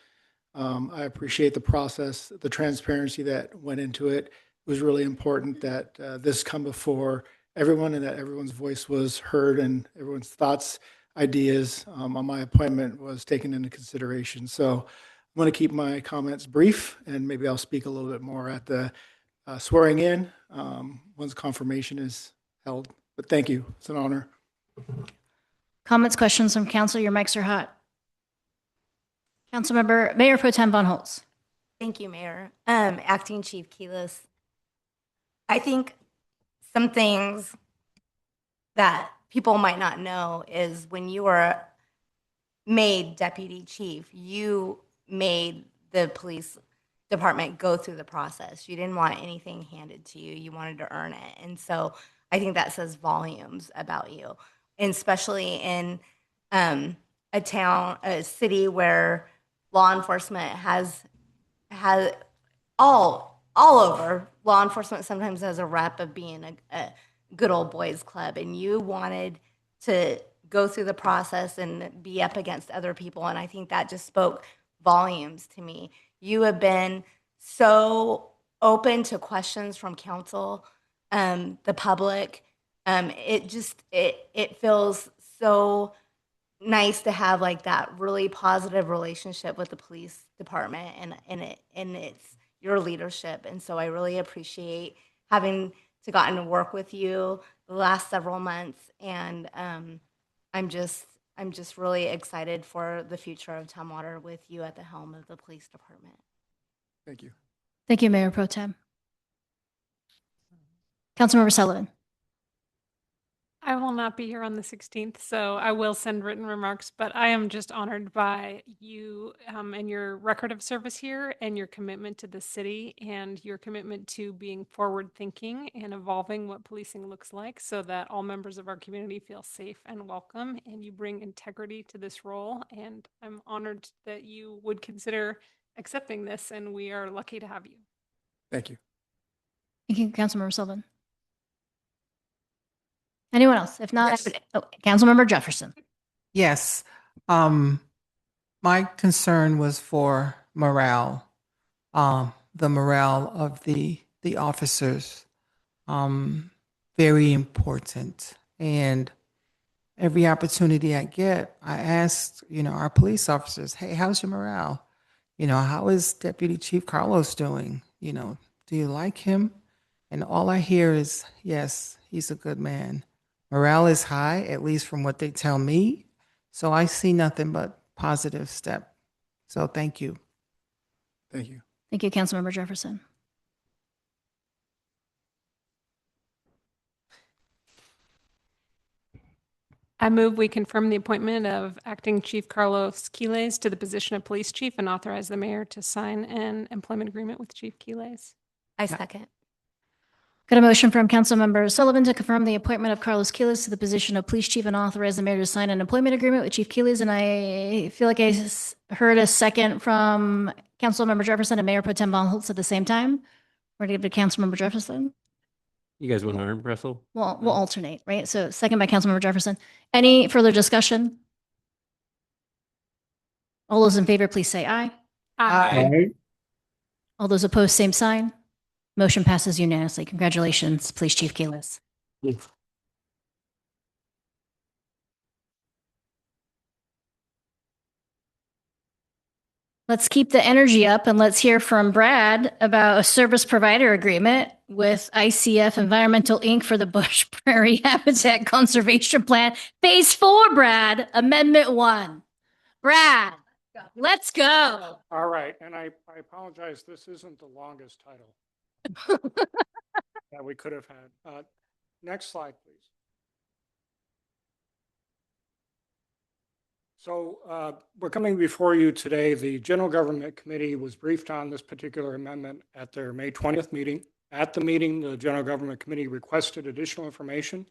I appreciate the process, the transparency that went into it. It was really important that this come before everyone and that everyone's voice was heard and everyone's thoughts, ideas on my appointment was taken into consideration. So I'm going to keep my comments brief, and maybe I'll speak a little bit more at the swearing in once confirmation is held. But thank you. It's an honor. Comments, questions from council? Your mics are hot. Councilmember, Mayor Pro Tem Von Holtz. Thank you, Mayor. Acting Chief Quiles. I think some things that people might not know is when you were made deputy chief, you made the police department go through the process. You didn't want anything handed to you. You wanted to earn it. And so I think that says volumes about you, and especially in a city where law enforcement has all over. Law enforcement sometimes has a rep of being a good old boys club, and you wanted to go through the process and be up against other people. And I think that just spoke volumes to me. You have been so open to questions from council, the public, It feels so nice to have like that really positive relationship with the police department and it's your leadership. And so I really appreciate having gotten to work with you the last several months. And I'm just really excited for the future of Tumwater with you at the helm of the police department. Thank you. Thank you, Mayor Pro Tem. Councilmember Sullivan. I will not be here on the 16th, so I will send written remarks, but I am just honored by you and your record of service here and your commitment to the city and your commitment to being forward thinking and evolving what policing looks like so that all members of our community feel safe and welcome, and you bring integrity to this role. And I'm honored that you would consider accepting this, and we are lucky to have you. Thank you. Thank you, Councilmember Sullivan. Anyone else? If not, Yes. Councilmember Jefferson. Yes. My concern was for morale, the morale of the officers. Very important. And every opportunity I get, I ask, our police officers, hey, how's your morale? How is Deputy Chief Carlos doing? Do you like him? And all I hear is, yes, he's a good man. Morale is high, at least from what they tell me. So I see nothing but positive step. So thank you. Thank you. Thank you, Councilmember Jefferson. I move we confirm the appointment of Acting Chief Carlos Quiles to the position of Police Chief and authorize the mayor to sign an employment agreement with Chief Quiles. I second. Got a motion from Councilmember Sullivan to confirm the appointment of Carlos Quiles to the position of police chief and authorize the mayor to sign an employment agreement with Chief Quiles. And I feel like I heard a second from Councilmember Jefferson and Mayor Pro Tem Von Holtz at the same time. We're going to give it to Councilmember Jefferson. You guys want to arm wrestle? Well, we'll alternate, right? So second by Councilmember Jefferson. Any further discussion? All those in favor, please say aye. Aye. All those opposed, same sign. Motion passes unanimously. Congratulations, Police Chief Quiles. Let's keep the energy up and let's hear from Brad about a service provider agreement with ICF Environmental Inc. for the Bush Prairie Habitat Conservation Plan, Phase 4, Brad, Amendment 1. Brad, let's go. All right, and I apologize, this isn't the longest title that we could have had. Next slide, please. So we're coming before you today. The General Government Committee was briefed on this particular amendment at their May 20th meeting. At the meeting, the General Government Committee requested additional information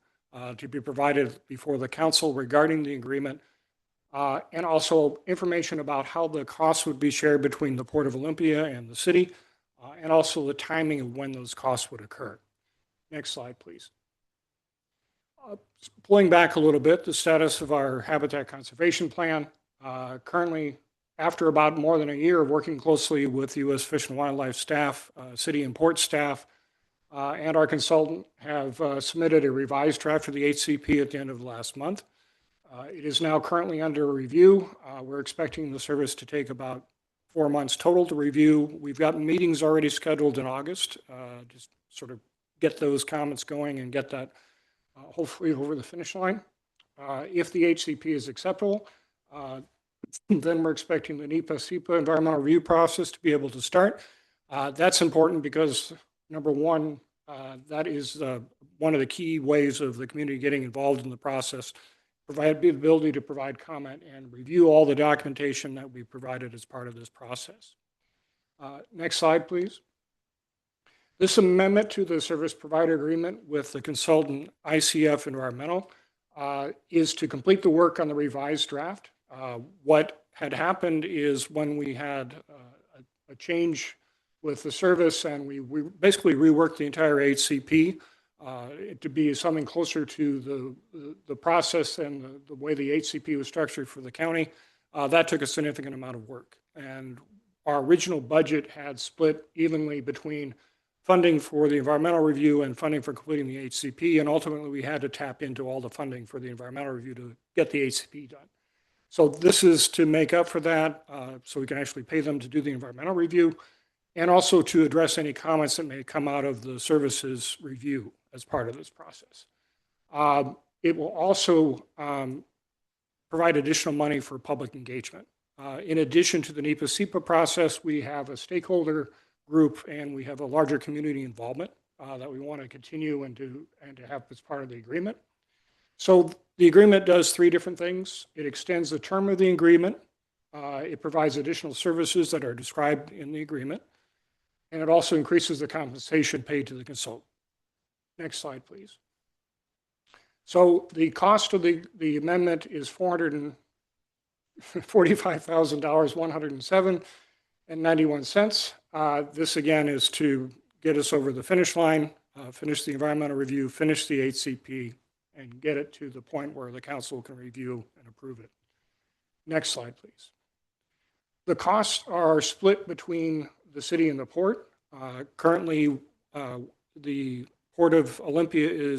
to be provided before the council regarding the agreement, and also information about how the costs would be shared between the Port of Olympia and the city, and also the timing of when those costs would occur. Next slide, please. Pulling back a little bit, the status of our habitat conservation plan. Currently, after about more than a year of working closely with U.S. Fish and Wildlife staff, city and port staff, and our consultant have submitted a revised draft for the HCP at the end of last month. It is now currently under review. We're expecting the service to take about 4 months total to review. We've got meetings already scheduled in August, just sort of get those comments going and get that hopefully over the finish line. If the HCP is acceptable, then we're expecting the NEPA-SEPA environmental review process to be able to start. That's important because, number one, that is one of the key ways of the community getting involved in the process, provide the ability to provide comment and review all the documentation that we provided as part of this process. Next slide, please. This amendment to the service provider agreement with the consultant ICF Environmental is to complete the work on the revised draft. What had happened is when we had a change with the service and we basically reworked the entire HCP to be something closer to the process and the way the HCP was structured for the county, that took a significant amount of work. And our original budget had split evenly between funding for the environmental review and funding for completing the HCP. And ultimately, we had to tap into all the funding for the environmental review to get the HCP done. So this is to make up for that, so we can actually pay them to do the environmental review and also to address any comments that may come out of the services review as part of this process. It will also provide additional money for public engagement. In addition to the NEPA-CEPA process, we have a stakeholder group and we have a larger community involvement that we want to continue and to have as part of the agreement. So the agreement does three different things. It extends the term of the agreement. It provides additional services that are described in the agreement. And it also increases the compensation paid to the consultant. Next slide, please. So the cost of the amendment is $445,000, $107.91. This again is to get us over the finish line, finish the environmental review, finish the HCP, and get it to the point where the council can review and approve it. Next slide, please. The costs are split between the city and the port. Currently, the Port of Olympia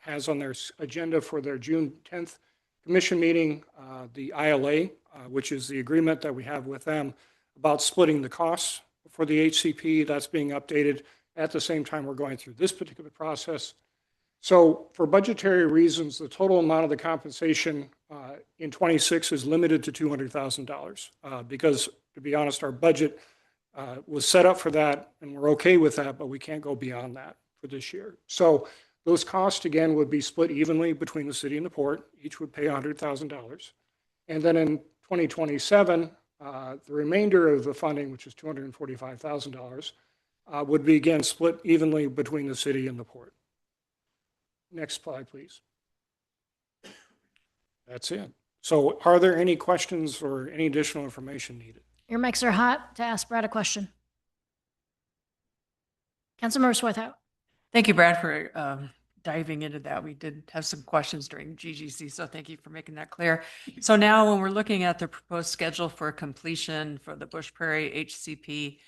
has on their agenda for their June 10th commission meeting the ILA, which is the agreement that we have with them about splitting the costs for the HCP. That's being updated at the same time we're going through this particular process. So for budgetary reasons, the total amount of the compensation in 26 is limited to $200,000 because, to be honest, our budget was set up for that and we're okay with that, but we can't go beyond that for this year. So those costs, again, would be split evenly between the city and the port. Each would pay $100,000. And then in 2027, the remainder of the funding, which is $245,000, would be, again, split evenly between the city and the port. Next slide, please. That's it. So are there any questions or any additional information needed? Your mics are hot to ask Brad a question. Councilmember Swarthout. Thank you, Brad, for diving into that. We did have some questions during GGC, so thank you for making that clear. So now when we're looking at the proposed schedule for completion for the Bush Prairie HCP,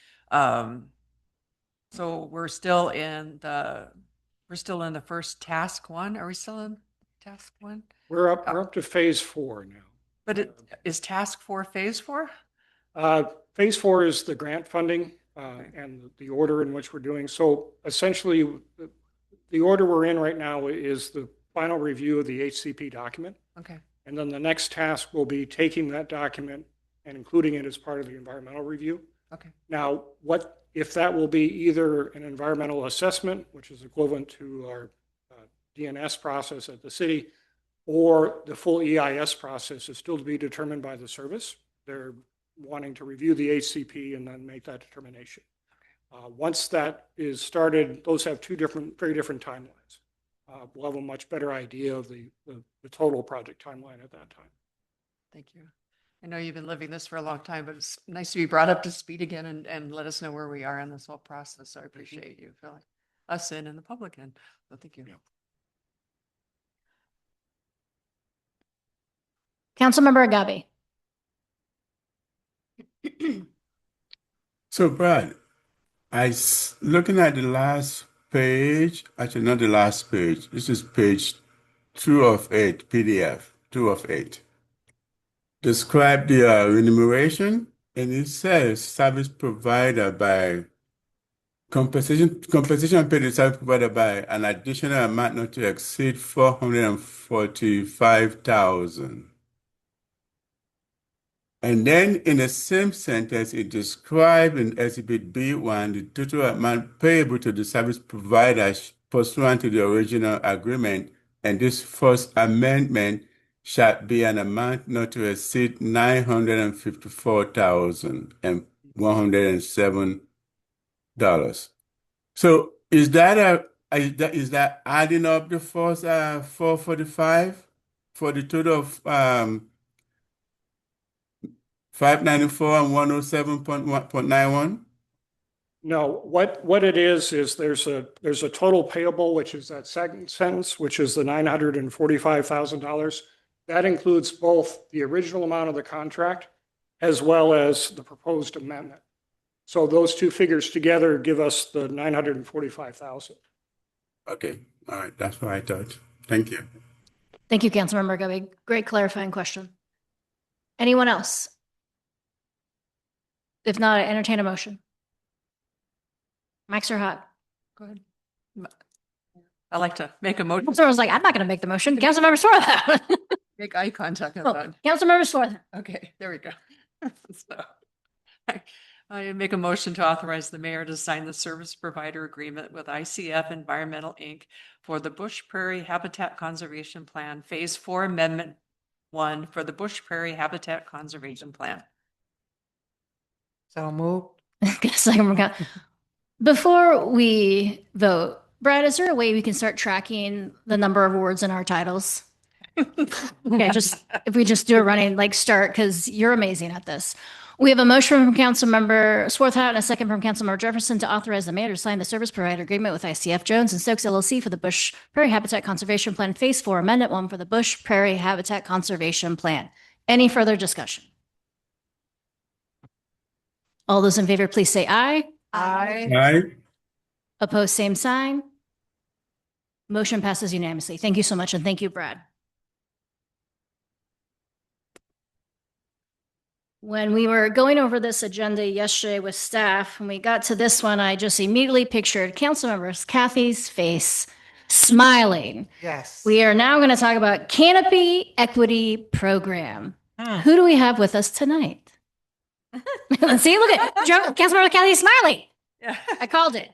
so we're still in the first task one. Are we still in task one? We're up to phase 4 now. But is task 4 phase 4? Phase 4 is the grant funding and the order in which we're doing. So essentially, the order we're in right now is the final review of the HCP document. Okay. And then the next task will be taking that document and including it as part of the environmental review. Okay. Now, what if that will be either an environmental assessment, which is equivalent to our DNS process at the city, or the full EIS process is still to be determined by the service. They're wanting to review the HCP and then make that determination. Once that is started, those have two very different timelines. We'll have a much better idea of the total project timeline at that time. Thank you. I know you've been living this for a long time, but it's nice to be brought up to speed again and let us know where we are in this whole process. So I appreciate you filling us in and the public in. So thank you. Councilmember Agabi. So, Brad, looking at the last page, actually not the last page, this is page 2 of 8, PDF, 2 of 8. Describe the remuneration, and it says service provider by compensation paid to service provider by an additional amount not to exceed $445,000. And then in the same sentence, it describes in Exhibit B1 the total amount payable to the service provider pursuant to the original agreement, and this first amendment shall be an amount not to exceed $954,107. So is that adding up the first 445 for the total of 594 and 107.91? No, what it is there's a total payable, which is that second sentence, which is the $945,000. That includes both the original amount of the contract as well as the proposed amendment. So those two figures together give us the 945,000. Okay, all right, that's what I thought. Thank you. Thank you, Councilmember Gubby. Great clarifying question. Anyone else? If not, I entertain a motion. Mics are hot. Go ahead. I'd like to make a motion. Councilmember was like, I'm not going to make the motion. Councilmember Swarthout. Make eye contact. I Oh, thought. Councilmember Swarthout. Okay, there we go. So, I make a motion to authorize the mayor to sign the service provider agreement with ICF Environmental, Inc. for the Bush Prairie Habitat Conservation Plan, Phase 4, Amendment 1 for the Bush Prairie Habitat Conservation Plan. So moved. Before we vote, Brad, is there a way we can start tracking the number of words in our titles? Okay, just if we just do a running like start, because you're amazing at this. We have a motion from Councilmember Swarthout and a second from Councilmember Jefferson to authorize the mayor to sign the service provider agreement with ICF Jones and Stokes LLC for the Bush Prairie Habitat Conservation Plan Phase 4, Amendment 1 for the Bush Prairie Habitat Conservation Plan. Any further discussion? All those in favor, please say aye. Aye. Opposed, same sign. Motion passes unanimously. Thank you so much, and thank you, Brad. When we were going over this agenda yesterday with staff, when we got to this one, I just immediately pictured Councilmember Kathy's face smiling. Yes. We are now going to talk about Canopy Equity Program. Who do we have with us tonight? See, look at Councilmember Kathy smiling. Yeah. I called it.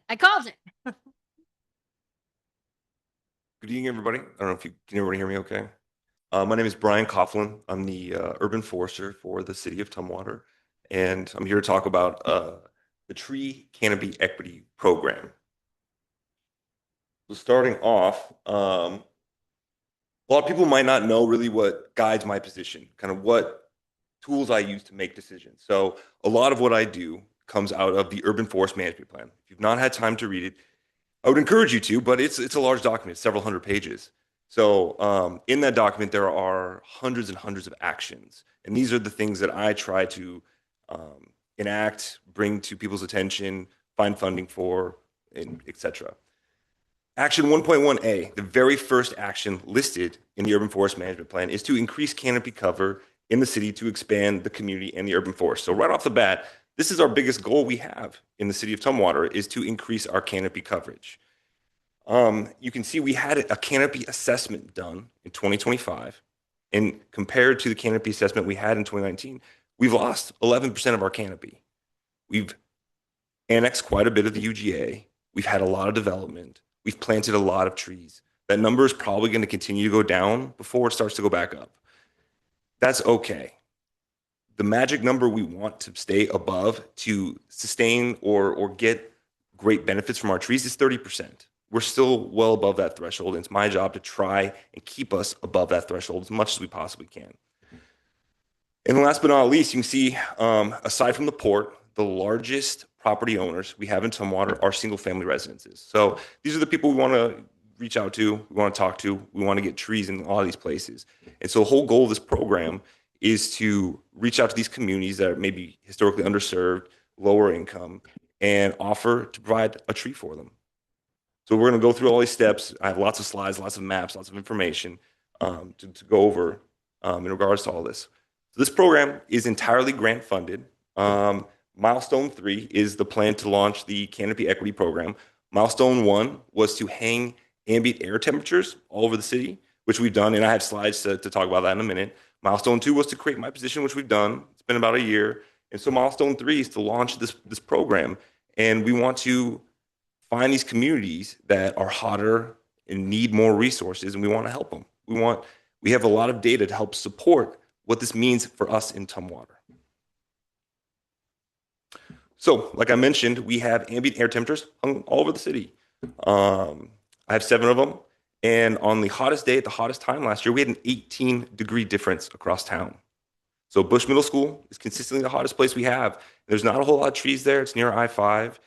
Good evening, everybody. I don't know if you can everybody hear me okay. My name is Brian Coughlin. I'm the urban forester for the city of Tumwater, and I'm here to talk about the Tree Canopy Equity Program. So starting off, a lot of people might not know really what guides my position, kind of what tools I use to make decisions. So a lot of what I do comes out of the Urban Forest Management Plan. If you've not had time to read it, I would encourage you to, but it's a large document, several hundred pages. So in that document, there are hundreds and hundreds of actions. And these are the things that I try to enact, bring to people's attention, find funding for, and et cetera. Action 1.1A, the very first action listed in the Urban Forest Management Plan, is to increase canopy cover in the city to expand the community and the urban forest. So right off the bat, this is our biggest goal we have in the city of Tumwater, is to increase our canopy coverage. You can see we had a canopy assessment done in 2025, and compared to the canopy assessment we had in 2019, we've lost 11% of our canopy. We've annexed quite a bit of the UGA. We've had a lot of development. We've planted a lot of trees. That number is probably going to continue to go down before it starts to go back up. That's okay. The magic number we want to stay above to sustain or get great benefits from our trees is 30%. We're still well above that threshold, and it's my job to try and keep us above that threshold as much as we possibly can. And last but not least, you can see, aside from the port, the largest property owners we have in Tumwater are single-family residences. So these are the people we want to reach out to, we want to talk to, we want to get trees in all of these places. And so the whole goal of this program is to reach out to these communities that are maybe historically underserved, lower income, and offer to provide a tree for them. So we're going to go through all these steps. I have lots of slides, lots of maps, lots of information to go over in regards to all this. So this program is entirely grant funded. Milestone 3 is the plan to launch the Canopy Equity Program. Milestone 1 was to hang ambient air temperatures all over the city, which we've done, and I have slides to talk about that in a minute. Milestone 2 was to create my position, which we've done. It's been about a year. And so milestone 3 is to launch this program. And we want to find these communities that are hotter and need more resources, and we want to help them. We have a lot of data to help support what this means for us in Tumwater. So, like I mentioned, we have ambient air temperatures hung all over the city. I have 7 of them, and on the hottest day at the hottest time last year, we had an 18-degree difference across town. So Bush Middle School is consistently the hottest place we have. There's not a whole lot of trees there. It's near I-5.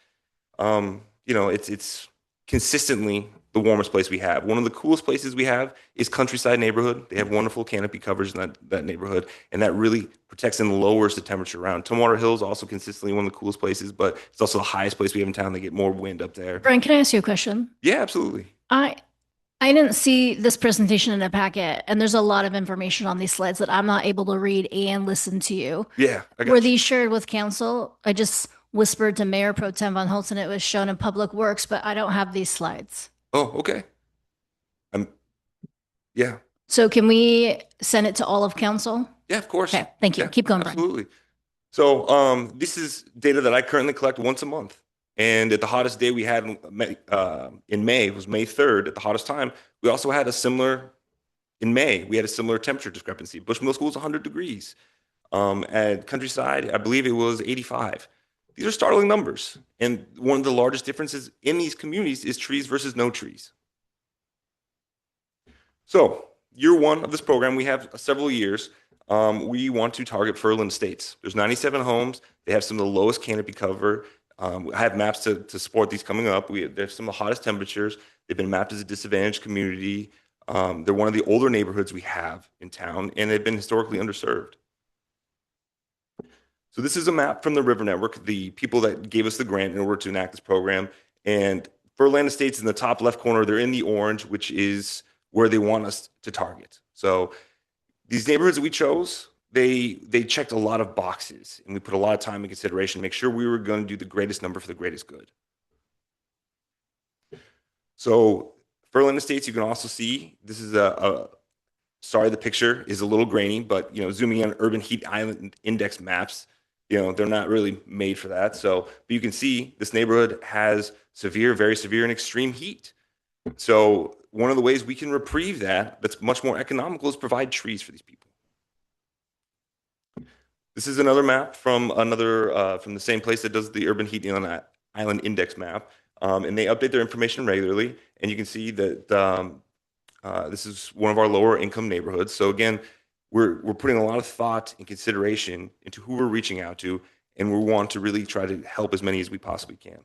You know, it's consistently the warmest place we have. One of the coolest places we have is Countryside neighborhood. They have wonderful canopy coverage in that neighborhood, and that really protects and lowers the temperature around. Tumwater Hill is also consistently one of the coolest places, but it's also the highest place we have in town. They get more wind up there. Brian, can I ask you a question? Yeah, absolutely. I didn't see this presentation in a packet, and there's a lot of information on these slides that I'm not able to read and listen to you. Yeah, I got Were you. these shared with council? I just whispered to Mayor Pro Tem Von Holtzen it was shown in Public Works, but I don't have these slides. Oh, okay. Yeah. So can we send it to all of council? Yeah, of course. Okay, thank you. Yeah, Keep going, Brian. absolutely. So this is data that I currently collect once a month. And at the hottest day we had in May, it was May 3rd, at the hottest time, we also had a similar, in May, we had a similar temperature discrepancy. Bush Middle School is 100 degrees. At Countryside, I believe it was 85. These are startling numbers. And one of the largest differences in these communities is trees versus no trees. So year one of this program, we have several years. We want to target Furland Estates. There's 97 homes. They have some of the lowest canopy cover. I have maps to support these coming up. They have some of the hottest temperatures. They've been mapped as a disadvantaged community. They're one of the older neighborhoods we have in town, and they've been historically underserved. So this is a map from the River Network, the people that gave us the grant in order to enact this program. And Furland Estates in the top left corner, they're in the orange, which is where they want us to target. So these neighborhoods that we chose, they checked a lot of boxes, and we put a lot of time and consideration to make sure we were going to do the greatest number for the greatest good. So Furland Estates, you can also see, this is sorry, the picture is a little grainy, but zooming in on urban heat island index maps, they're not really made for that. So, but you can see this neighborhood has severe, very severe and extreme heat. So one of the ways we can reprieve that's much more economical is provide trees for these people. This is another map from from the same place that does the urban heat island index map. And they update their information regularly. And you can see that this is one of our lower income neighborhoods. So again, we're putting a lot of thought and consideration into who we're reaching out to, and we want to really try to help as many as we possibly can.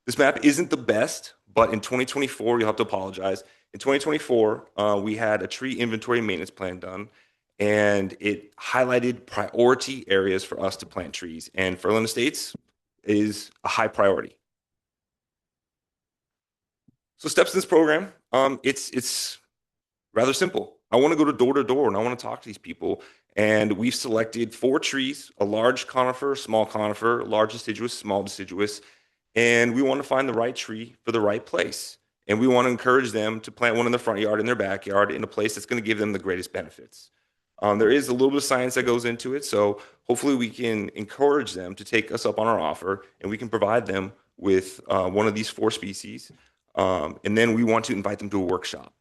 This map isn't the best, but in 2024, you'll have to apologize. In 2024, we had a tree inventory and maintenance plan done, and it highlighted priority areas for us to plant trees. And Furland Estates is a high priority. So steps in this program, it's rather simple. I want to go door to door and I want to talk to these people. And we've selected 4 trees, a large conifer, small conifer, large deciduous, small deciduous. And we want to find the right tree for the right place. And we want to encourage them to plant one in their front yard, in their backyard, in a place that's going to give them the greatest benefits. There is a little bit of science that goes into it. So hopefully we can encourage them to take us up on our offer, and we can provide them with one of these 4 species. And then we want to invite them to a workshop.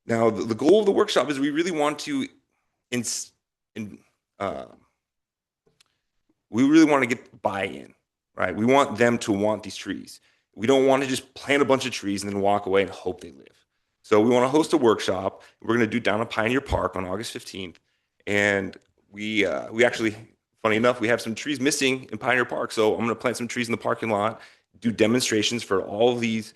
Now, the goal of the workshop is we really want to get buy-in, right? We want them to want these trees. We don't want to just plant a bunch of trees and then walk away and hope they live. So we want to host a workshop. We're going to do down at Pioneer Park on August 15th. And we actually, funny enough, we have some trees missing in Pioneer Park. So I'm going to plant some trees in the parking lot, do demonstrations for all of these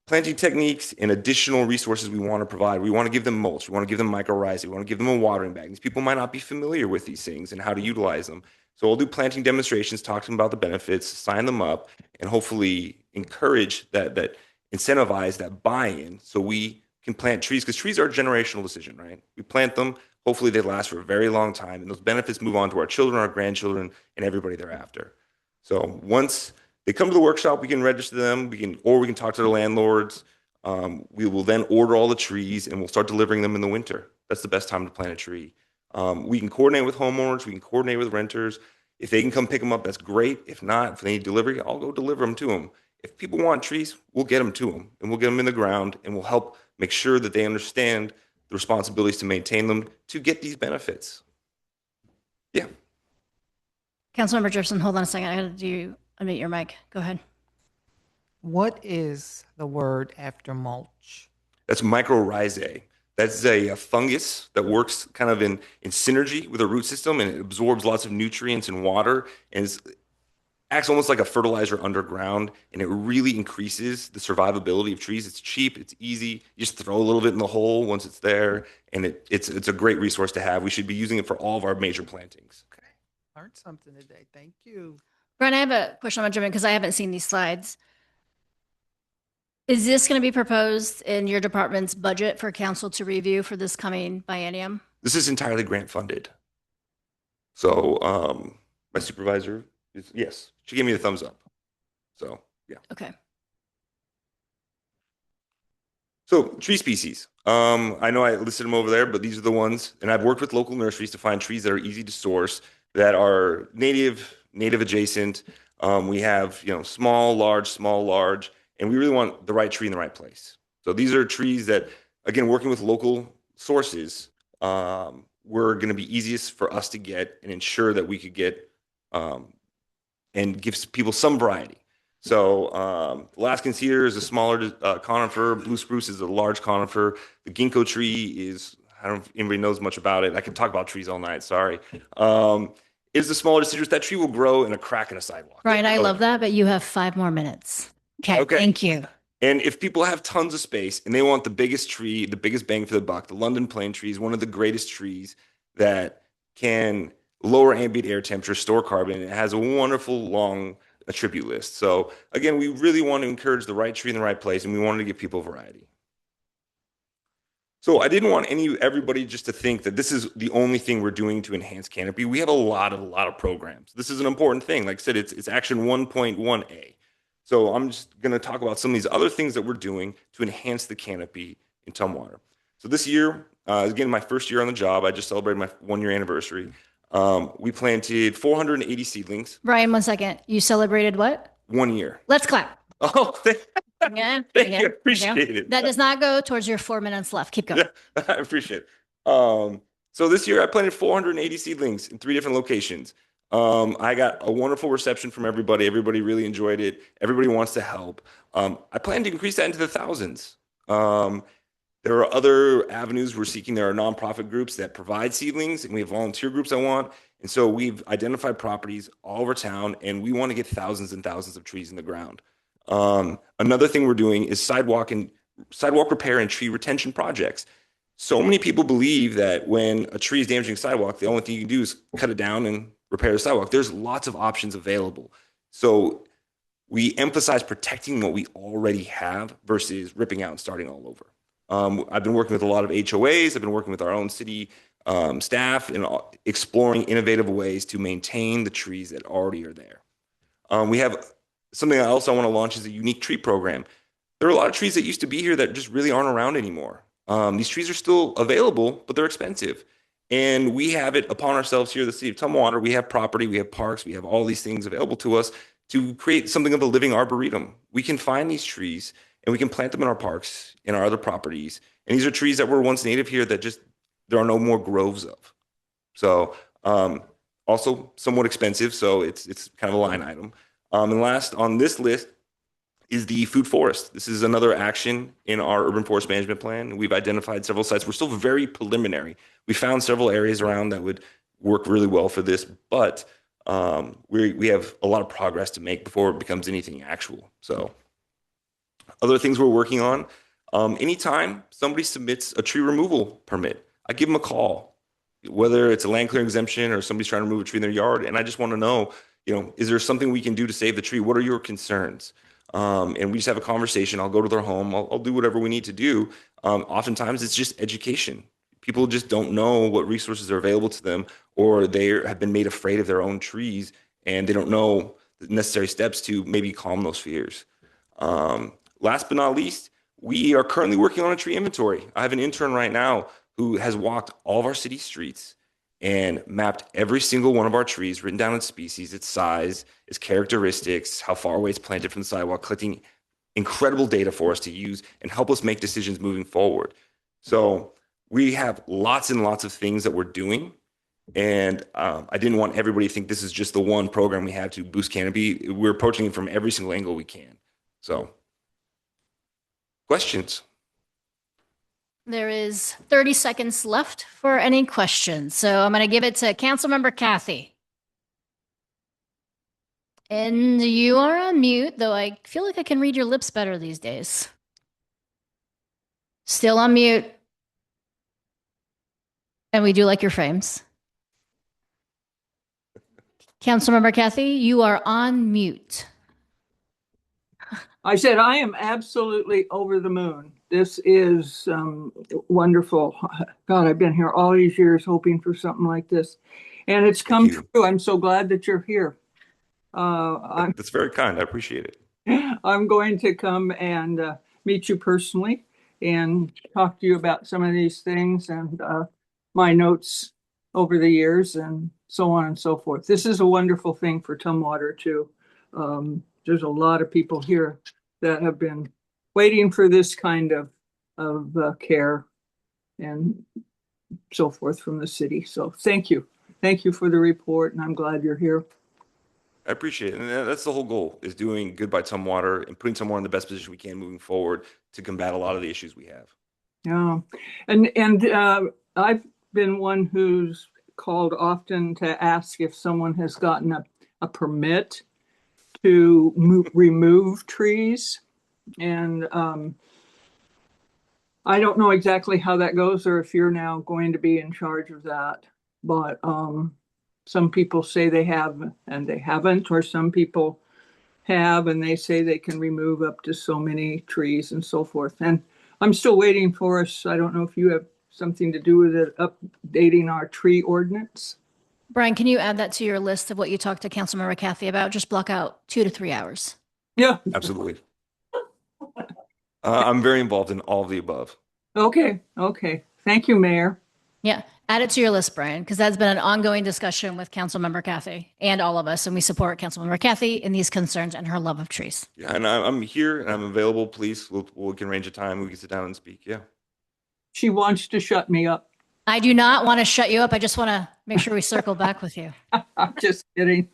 planting techniques and additional resources we want to provide. We want to give them mulch. We want to give them mycorrhizae. We want to give them a watering bag. These people might not be familiar with these things and how to utilize them. So we'll do planting demonstrations, talk to them about the benefits, sign them up, and hopefully encourage that incentivize that buy-in so we can plant trees, because trees are a generational decision, right? We plant them, hopefully they last for a very long time, and those benefits move on to our children, our grandchildren, and everybody thereafter. So once they come to the workshop, we can register them, we can talk to the landlords. We will then order all the trees and we'll start delivering them in the winter. That's the best time to plant a tree. We can coordinate with homeowners, we can coordinate with renters. If they can come pick them up, that's great. If not, if they need delivery, I'll go deliver them to them. If people want trees, we'll get them to them, and we'll get them in the ground, and we'll help make sure that they understand the responsibilities to maintain them to get these benefits. Yeah. Councilmember Jefferson, hold on a second. I got to unmute your mic. Go ahead. What is the word after mulch? That's mycorrhizae. That's a fungus that works kind of in synergy with the root system, and it absorbs lots of nutrients and water. And acts almost like a fertilizer underground, and it really increases the survivability of trees. It's cheap, it's easy. You just throw a little bit in the hole once it's there, and it's a great resource to have. We should be using it for all of our major plantings. Learned something today. Thank you. Brian, I have a question on Jim because I haven't seen these slides. Is this going to be proposed in your department's budget for council to review for this coming biennium? This is entirely grant funded. So my supervisor is, yes, she gave me the thumbs up. So yeah. Okay. So tree species. I know I listed them over there, but these are the ones, and I've worked with local nurseries to find trees that are easy to source, that are native adjacent. We have, small, large, and we really want the right tree in the right place. So these are trees that, again, working with local sources, were going to be easiest for us to get and ensure that we could get and give people some variety. So Alaskan cedar is a smaller conifer. Blue spruce is a large conifer. The ginkgo tree is, I don't know if anybody knows much about it. I could talk about trees all night, sorry. Is the smaller deciduous. That tree will grow in a crack in a sidewalk. Brian, I love that, but you have 5 more minutes. Okay. Thank you. And if people have tons of space and they want the biggest tree, the biggest bang for the buck, the London plane tree is one of the greatest trees that can lower ambient air temperature, store carbon. It has a wonderful long attribute list. So again, we really want to encourage the right tree in the right place, and we wanted to give people variety. So I didn't want everybody just to think that this is the only thing we're doing to enhance canopy. We have a lot of programs. This is an important thing. Like I said, it's action 1.1A. So I'm just going to talk about some of these other things that we're doing to enhance the canopy in Tumwater. So this year, again, my first year on the job, I just celebrated my 1-year anniversary. We planted 480 seedlings. Brian, 1 second. You celebrated what? 1 year. Let's clap. Oh, thank you. Appreciate it. That does not go towards your 4 minutes left. Keep going. Yeah, I appreciate it. So this year I planted 480 seedlings in 3 different locations. I got a wonderful reception from everybody. Everybody really enjoyed it. Everybody wants to help. I plan to increase that into the thousands. There are other avenues we're seeking. There are nonprofit groups that provide seedlings, and we have volunteer groups I want. And so we've identified properties all over town, and we want to get thousands and thousands of trees in the ground. Another thing we're doing is sidewalk repair and tree retention projects. So many people believe that when a tree is damaging a sidewalk, the only thing you can do is cut it down and repair the sidewalk. There's lots of options available. So we emphasize protecting what we already have versus ripping out and starting all over. I've been working with a lot of HOAs. I've been working with our own city staff and exploring innovative ways to maintain the trees that already are there. We have something else I want to launch is a unique tree program. There are a lot of trees that used to be here that just really aren't around anymore. These trees are still available, but they're expensive. And we have it upon ourselves here, the city of Tumwater. We have property, we have parks, we have all these things available to us to create something of a living arboretum. We can find these trees and we can plant them in our parks, in our other properties. And these are trees that were once native here that just, there are no more groves of. So also somewhat expensive, so it's kind of a line item. And last on this list is the food forest. This is another action in our urban forest management plan. We've identified several sites. We're still very preliminary. We found several areas around that would work really well for this, but we have a lot of progress to make before it becomes anything actual. So other things we're working on, anytime somebody submits a tree removal permit, I give them a call, whether it's a land clearing exemption or somebody's trying to remove a tree in their yard. And I just want to know, is there something we can do to save the tree? What are your concerns? And we just have a conversation. I'll go to their home. I'll do whatever we need to do. Oftentimes it's just education. People just don't know what resources are available to them, or they have been made afraid of their own trees and they don't know the necessary steps to maybe calm those fears. Last but not least, we are currently working on a tree inventory. I have an intern right now who has walked all of our city streets and mapped every single one of our trees, written down its species, its size, its characteristics, how far away it's planted from the sidewalk, collecting incredible data for us to use and help us make decisions moving forward. So we have lots and lots of things that we're doing. And I didn't want everybody to think this is just the one program we have to boost canopy. We're approaching it from every single angle we can. So questions? There is 30 seconds left for any questions. So I'm going to give it to Councilmember Kathy. And you are on mute, though I feel like I can read your lips better these days. Still on mute. And we do like your frames. Councilmember Kathy, you are on mute. I said, I am absolutely over the moon. This is wonderful. God, I've been here all these years hoping for something like this. And it's come true. I'm so glad that you're here. That's very kind. I appreciate it. I'm going to come and meet you personally and talk to you about some of these things and my notes over the years and so on and so forth. This is a wonderful thing for Tumwater too. There's a lot of people here that have been waiting for this kind of care and so forth from the city. So thank you. Thank you for the report, and I'm glad you're here. I appreciate it. And that's the whole goal, is doing good by Tumwater and putting Tumwater in the best position we can moving forward to combat a lot of the issues we have. Yeah. And I've been one who's called often to ask if someone has gotten a permit to remove trees. And I don't know exactly how that goes or if you're now going to be in charge of that. But some people say they have and they haven't, or some people have and they say they can remove up to so many trees and so forth. And I'm still waiting for us. I don't know if you have something to do with it, updating our tree ordinance. Brian, can you add that to your list of what you talked to Councilmember Kathy about? Just block out 2 to 3 hours. Yeah. Absolutely. I'm very involved in all of the above. Okay. Thank you, Mayor. Yeah, add it to your list, Brian, because that's been an ongoing discussion with Councilmember Kathy and all of us, and we support Councilmember Kathy in these concerns and her love of trees. Yeah, and I'm here and I'm available. Please, we can arrange a time. We can sit down and speak. Yeah. She wants to shut me up. I do not want to shut you up. I just want to make sure we circle back with you. I'm just kidding.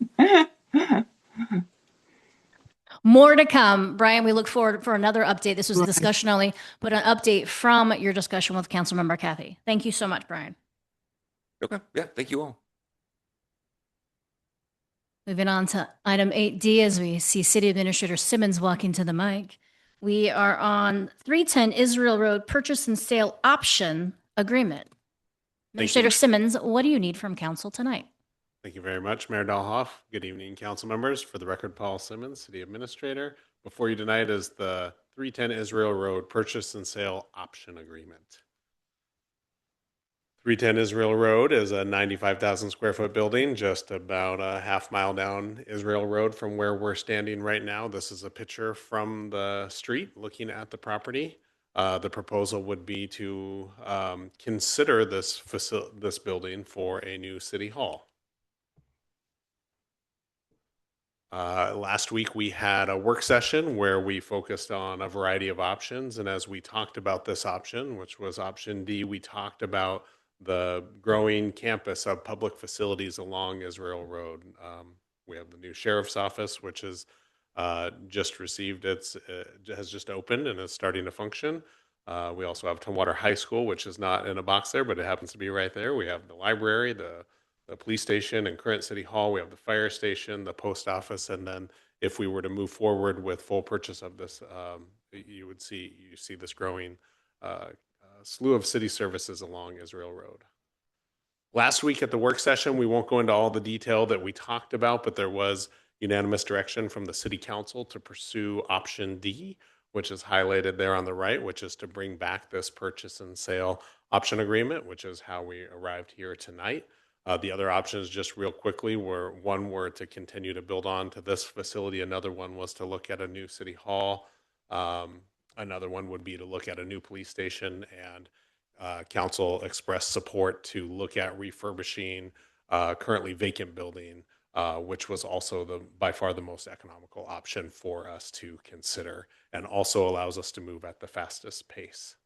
More to come. Brian, we look forward for another update. This was a discussion only, but an update from your discussion with Councilmember Kathy. Thank you so much, Brian. Okay. Yeah. Thank you all. Moving on to item 8D, as we see City Administrator Simmons walking to the mic. We are on 310 Israel Road Purchase and Sale Option Agreement. Administrator Simmons, what do you need from council tonight? Thank you very much, Mayor Dahlhoff. Good evening, council members. For the record, Paul Simmons, City Administrator. Before you tonight is the 310 Israel Road Purchase and Sale Option Agreement. 310 Israel Road is a 95,000 square foot building, just about a half mile down Israel Road from where we're standing right now. This is a picture from the street looking at the property. The proposal would be to consider this building for a new city hall. Last week we had a work session where we focused on a variety of options, and as we talked about this option, which was option D, we talked about the growing campus of public facilities along Israel Road. We have the new sheriff's office, which is just received has just opened and is starting to function. We also have Tumwater High School, which is not in a box there, but it happens to be right there. We have the library, the police station and current city hall. We have the fire station, the post office, and then if we were to move forward with full purchase of this, you see this growing slew of city services along Israel Road. Last week at the work session, we won't go into all the detail that we talked about, but there was unanimous direction from the city council to pursue option D, which is highlighted there on the right, which is to bring back this purchase and sale option agreement, which is how we arrived here tonight. The other options, just real quickly, were to continue to build on to this facility. Another one was to look at a new city hall. Another one would be to look at a new police station, and council expressed support to look at refurbishing currently vacant building, which was also by far the most economical option for us to consider, and also allows us to move at the fastest pace.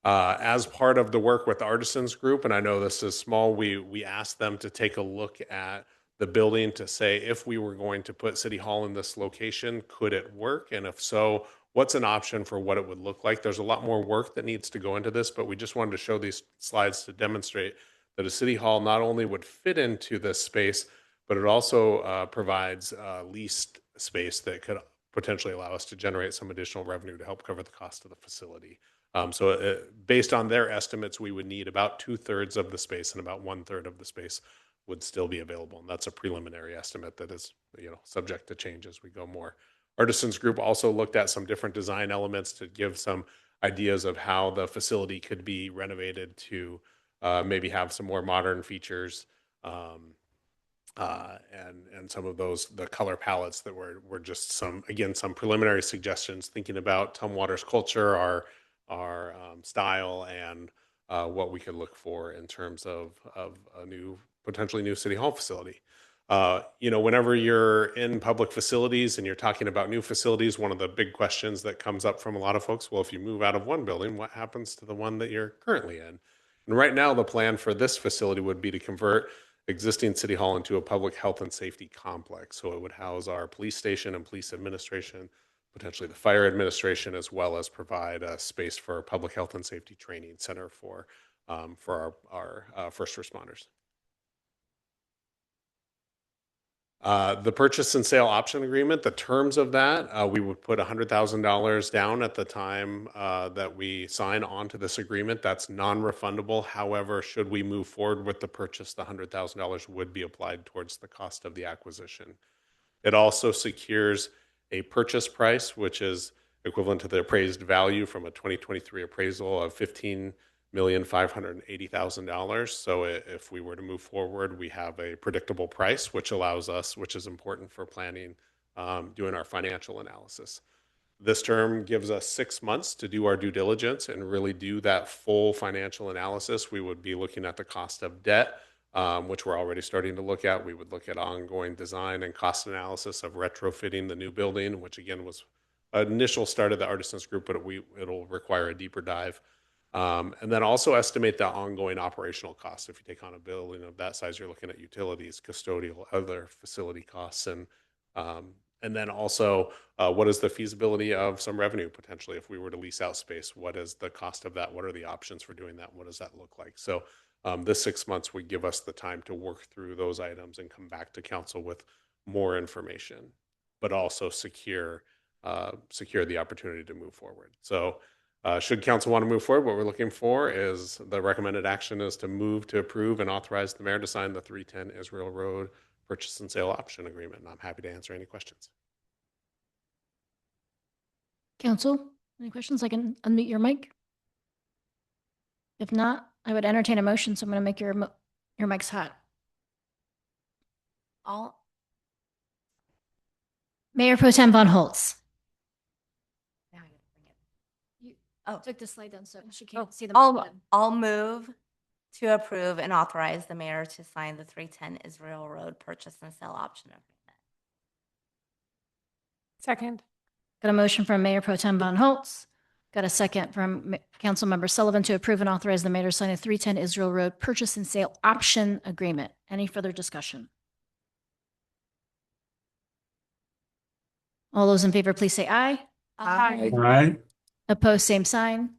As part of the work with the Artisans Group, and I know this is small, we asked them to take a look at the building to say, if we were going to put City Hall in this location, could it work? And if so, what's an option for what it would look like? There's a lot more work that needs to go into this, but we just wanted to show these slides to demonstrate that a City Hall not only would fit into this space, but it also provides leased space that could potentially allow us to generate some additional revenue to help cover the cost of the facility. So based on their estimates, we would need about 2/3 of the space, and about 1/3 of the space would still be available. And that's a preliminary estimate that is, subject to change as we go more. Artisans Group also looked at some different design elements to give some ideas of how the facility could be renovated to maybe have some more modern features, and some of the color palettes that were just some preliminary suggestions, thinking about Tumwater's culture, our style, and what we could look for in terms of a potentially new city hall facility. Whenever you're in public facilities and you're talking about new facilities, one of the big questions that comes up from a lot of folks, well, if you move out of one building, what happens to the one that you're currently in? And right now, the plan for this facility would be to convert existing city hall into a public health and safety complex. So it would house our police station and police administration, potentially the fire administration, as well as provide a space for a public health and safety training center for our first responders. The purchase and sale option agreement, the terms of that, we would put $100,000 down at the time that we sign onto this agreement. That's non-refundable. However, should we move forward with the purchase, the $100,000 would be applied towards the cost of the acquisition. It also secures a purchase price, which is equivalent to the appraised value from a 2023 appraisal of $15,580,000. So if we were to move forward, we have a predictable price, which allows us, which is important for planning, doing our financial analysis. This term gives us 6 months to do our due diligence and really do that full financial analysis. We would be looking at the cost of debt, which we're already starting to look at. We would look at ongoing design and cost analysis of retrofitting the new building, which again was an initial start of the Artisans Group, but it'll require a deeper dive. And then also estimate the ongoing operational costs. If you take on a building of that size, you're looking at utilities, custodial, other facility costs, and then also what is the feasibility of some revenue potentially if we were to lease out space? What is the cost of that? What are the options for doing that? What does that look like? So this 6 months would give us the time to work through those items and come back to council with more information, but also secure the opportunity to move forward. So should council want to move forward, what we're looking for is the recommended action is to move to approve and authorize the mayor to sign the 310 Israel Road purchase and sale option agreement. And I'm happy to answer any questions. Council, any questions? I can unmute your mic. If not, I would entertain a motion. So I'm going to make your mics hot. Mayor Pro Tem Von Holtz. Oh, Took the slide down so she can't see the. I'll move to approve and authorize the mayor to sign the 310 Israel Road purchase and sale option agreement. Second. Got a motion from Mayor Pro Tem Von Holtz. Got a second from Councilmember Sullivan to approve and authorize the mayor to sign a 310 Israel Road purchase and sale option agreement. Any further discussion? All those in favor, please say aye. Aye. Aye. Opposed, same sign.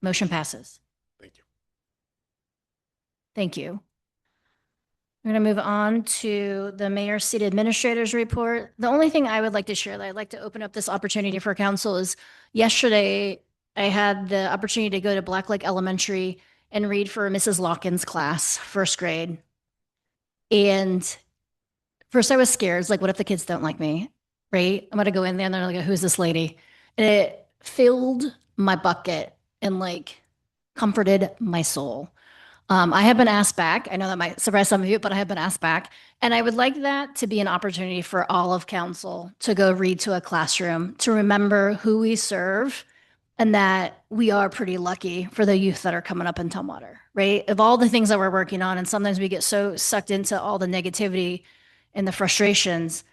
Motion passes. Thank you. Thank you. We're going to move on to the mayor's city administrator's report. The only thing I would like to share that I'd like to open up this opportunity for council is yesterday I had the opportunity to go to Black Lake Elementary and read for Mrs. Lawkins' class, first grade. And first I was scared. It's like, what if the kids don't like me? Right? I'm going to go in there and they're like, who's this lady? And it filled my bucket and like comforted my soul. I have been asked back. I know that might surprise some of you, but I have been asked back. And I would like that to be an opportunity for all of council to go read to a classroom, to remember who we serve and that we are pretty lucky for the youth that are coming up in Tumwater, right? Of all the things that we're working on, and sometimes we get so sucked into all the negativity and the frustrations,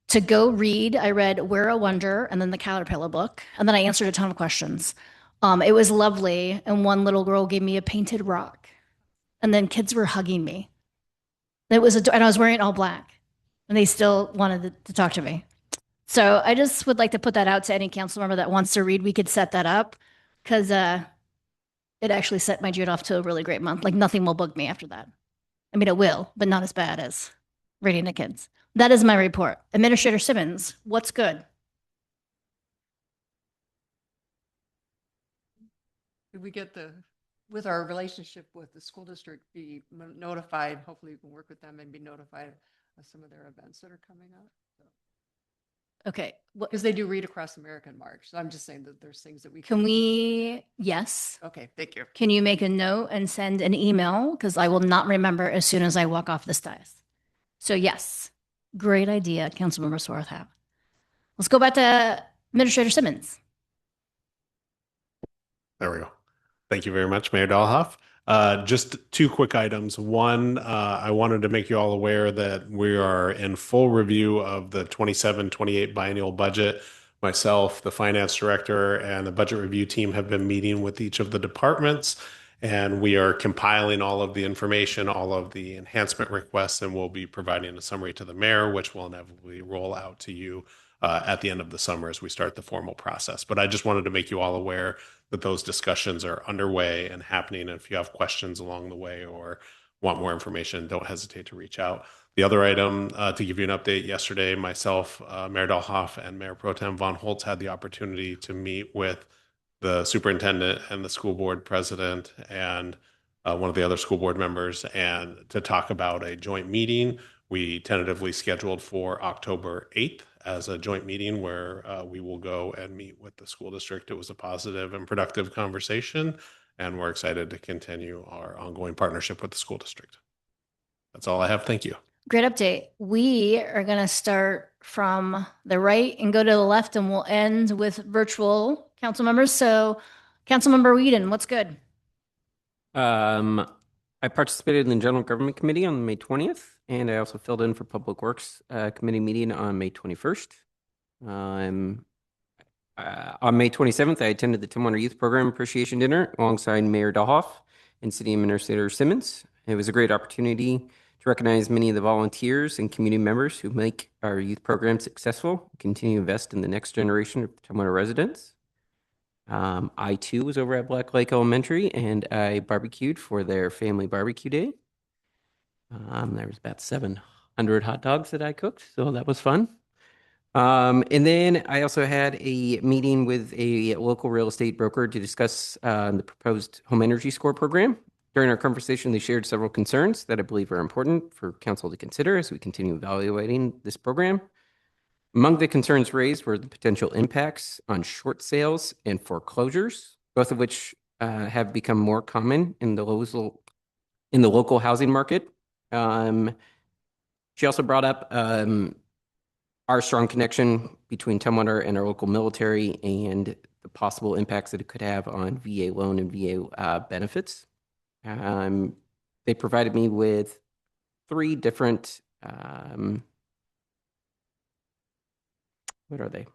to go read, I read We're a Wonder and then the Caterpillar book, and then I answered a ton of questions. It was lovely, and one little girl gave me a painted rock, and then kids were hugging me. And I was wearing all black, and they still wanted to talk to me. So I just would like to put that out to any council member that wants to read. We could set that up, because it actually set my June off to a really great month. Like nothing will bug me after that. I mean, it will, but not as bad as reading to kids. That is my report. Administrator Simmons, what's good? Did we get with our relationship with the school district, be notified? Hopefully you can work with them and be notified of some of their events that are coming up. Okay. Because they do Read Across America in March. So I'm just saying that there's things that we Can we, yes. Okay, thank you. Can you make a note and send an email? Because I will not remember as soon as I walk off this dais. So yes, great idea, Councilmember Swarthout. Let's go back to Administrator Simmons. There we go. Thank you very much, Mayor Dahlhoff. Just two quick items. One, I wanted to make you all aware that we are in full review of the 27-28 biennial budget. Myself, the finance director, and the budget review team have been meeting with each of the departments, and we are compiling all of the information, all of the enhancement requests, and we'll be providing a summary to the mayor, which will inevitably roll out to you at the end of the summer as we start the formal process. But I just wanted to make you all aware that those discussions are underway and happening. And if you have questions along the way or want more information, don't hesitate to reach out. The other item, to give you an update, yesterday, myself, Mayor Dahlhoff, and Mayor Pro Tem Von Holtz had the opportunity to meet with the superintendent and the school board president and one of the other school board members, and to talk about a joint meeting. We tentatively scheduled for October 8th as a joint meeting where we will go and meet with the school district. It was a positive and productive conversation, and we're excited to continue our ongoing partnership with the school district. That's all I have. Thank you. Great update. We are going to start from the right and go to the left, and we'll end with virtual council members. So, Councilmember Whedon, what's good? I participated in the General Government Committee on May 20th, and I also filled in for Public Works Committee meeting on May 21st. On May 27th, I attended the Tumwater Youth Program Appreciation Dinner alongside Mayor Dahlhoff and City Administrator Simmons. It was a great opportunity to recognize many of the volunteers and community members who make our youth program successful, continue to invest in the next generation of Tumwater residents. I too was over at Black Lake Elementary, and I barbecued for their family barbecue day. There was about 700 hot dogs that I cooked, so that was fun. And then I also had a meeting with a local real estate broker to discuss the proposed home energy score program. During our conversation, they shared several concerns that I believe are important for council to consider as we continue evaluating this program. Among the concerns raised were the potential impacts on short sales and foreclosures, both of which have become more common in the local housing market. She also brought up our strong connection between Tumwater and our local military and the possible impacts that it could have on VA loan and VA benefits. They provided me with 3 different what are they?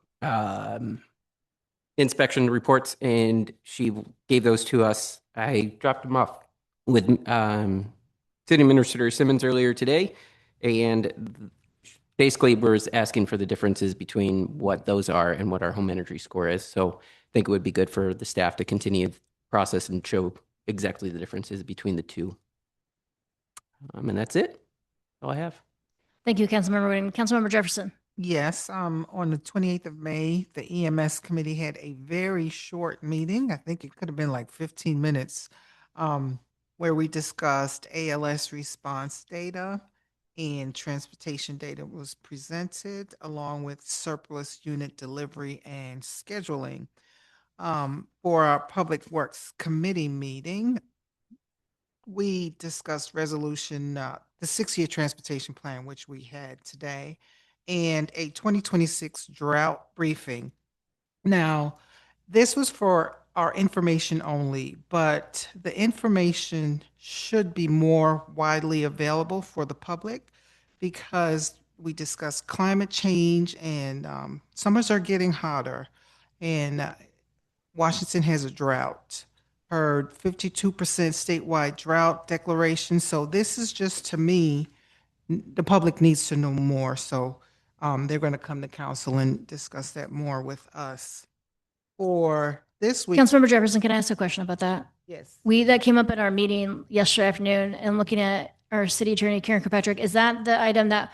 Inspection reports, and she gave those to us. I dropped them off with City Administrator Simmons earlier today, and basically was asking for the differences between what those are and what our home energy score is. So I think it would be good for the staff to continue the process and show exactly the differences between the two. And that's it. All I have. Thank you, Councilmember Whedon. Councilmember Jefferson. Yes, on the 28th of May, the EMS committee had a very short meeting. I think it could have been like 15 minutes, where we discussed ALS response data and transportation data was presented along with surplus unit delivery and scheduling. For our Public Works Committee meeting, we discussed resolution, the 6-year transportation plan, which we had today, and a 2026 drought briefing. Now, this was for our information only, but the information should be more widely available for the public because we discussed climate change and summers are getting hotter, and Washington has a drought. Heard 52% statewide drought declaration. So this is just, to me, the public needs to know more. So they're going to come to council and discuss that more with us. For this week, Councilmember Jefferson, can I ask a question about that? Yes. That came up at our meeting yesterday afternoon, and looking at or City Attorney Karen Kirkpatrick, is that the item that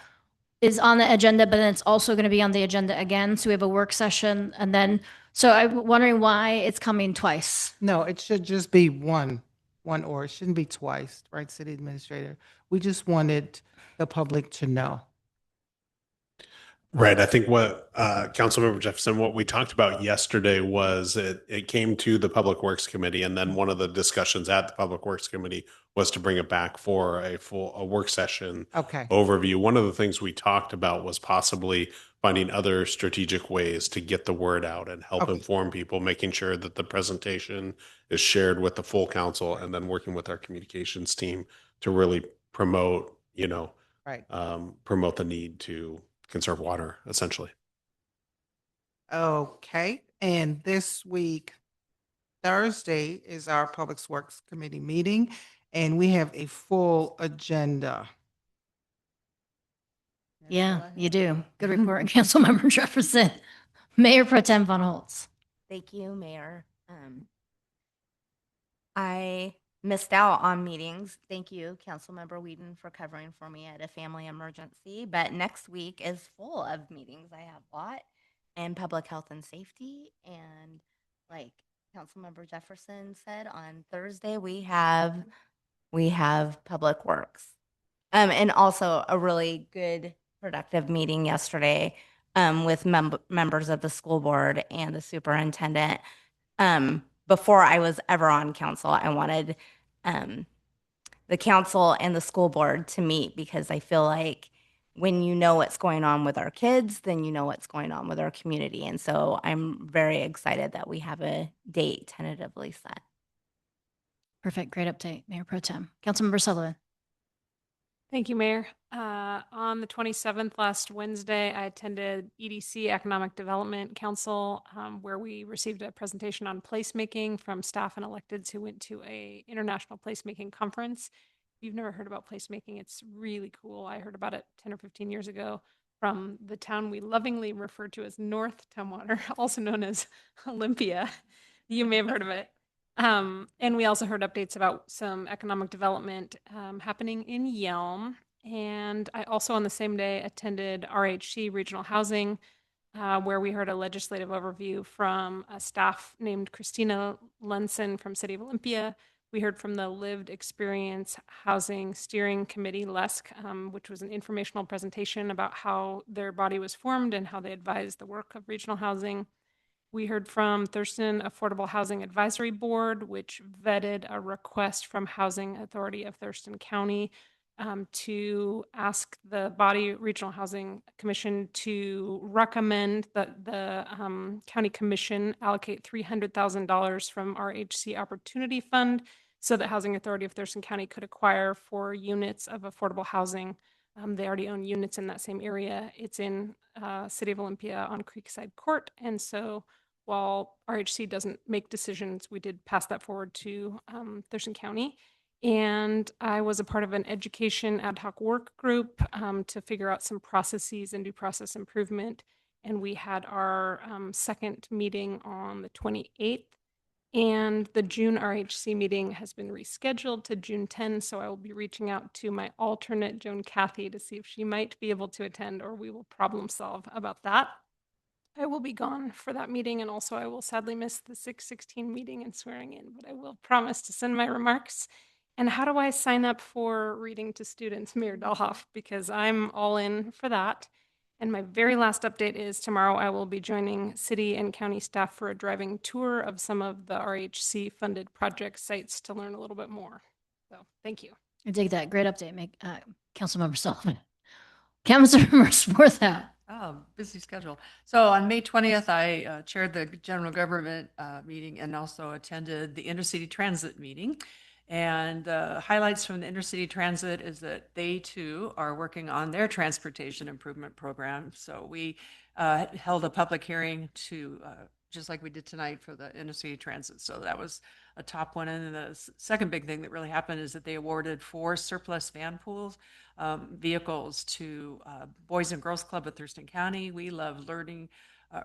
is on the agenda, but then it's also going to be on the agenda again? So we have a work session and then, so I'm wondering why it's coming twice. No, it should just be one, or it shouldn't be twice, right, City Administrator? We just wanted the public to know. Right. I think what Councilmember Jefferson, what we talked about yesterday was it came to the Public Works Committee, and then one of the discussions at the Public Works Committee was to bring it back for a work session Okay. overview. One of the things we talked about was possibly finding other strategic ways to get the word out and help Okay. inform people, making sure that the presentation is shared with the full council, and then working with our communications team to really promote, Right. promote the need to conserve water, essentially. Okay, and this week, Thursday, is our Public Works Committee meeting, and we have a full agenda. Yeah, you do. Good report, Councilmember Jefferson. Mayor Pro Tem Von Holtz. Thank you, Mayor. I missed out on meetings. Thank you, Councilmember Whedon, for covering for me at a family emergency. But next week is full of meetings. I have lot and public health and safety. And like Councilmember Jefferson said, on Thursday we have public works. And also a really good productive meeting yesterday with members of the school board and the superintendent. Before I was ever on council, I wanted the council and the school board to meet because I feel like when you know what's going on with our kids, then you know what's going on with our community. And so I'm very excited that we have a date tentatively set. Perfect. Great update, Mayor Pro Tem. Councilmember Sullivan. Thank you, Mayor. On the 27th, last Wednesday, I attended EDC Economic Development Council, where we received a presentation on placemaking from staff and electeds who went to a international placemaking conference. If you've never heard about placemaking, it's really cool. I heard about it 10 or 15 years ago from the town we lovingly refer to as North Tumwater, also known as Olympia. You may have heard of it. And we also heard updates about some economic development happening in Yelm. And I also on the same day attended RHC Regional Housing, where we heard a legislative overview from a staff named Christina Lunson from City of Olympia. We heard from the Lived Experience Housing Steering Committee, LESC, which was an informational presentation about how their body was formed and how they advised the work of regional housing. We heard from Thurston Affordable Housing Advisory Board, which vetted a request from Housing Authority of Thurston County to ask the body Regional Housing Commission to recommend that the County Commission allocate $300,000 from our HC Opportunity Fund so that Housing Authority of Thurston County could acquire 4 units of affordable housing. They already own units in that same area. It's in City of Olympia on Creekside Court. And so while RHC doesn't make decisions, we did pass that forward to Thurston County. And I was a part of an education ad hoc work group to figure out some processes and due process improvement. And we had our second meeting on the 28th. And the June RHC meeting has been rescheduled to June 10. So I will be reaching out to my alternate, Joan Cathy, to see if she might be able to attend, or we will problem solve about that. I will be gone for that meeting, and also I will sadly miss the 6/16 meeting and swearing in, but I will promise to send my remarks. And how do I sign up for reading to students, Mayor Dahlhoff? Because I'm all in for that. And my very last update is tomorrow I will be joining city and county staff for a driving tour of some of the RHC funded project sites to learn a little bit more. So thank you. I dig that. Great update, Councilmember Sullivan. Councilmember Swarthout. Oh, busy schedule. So on May 20th, I chaired the general government meeting and also attended the intercity transit meeting. And the highlights from the intercity transit is that they too are working on their transportation improvement program. So we held a public hearing to, just like we did tonight for the intercity transit. So that was a top one. And then the second big thing that really happened is that they awarded 4 surplus van pools vehicles to Boys and Girls Club of Thurston County. We Love Learning,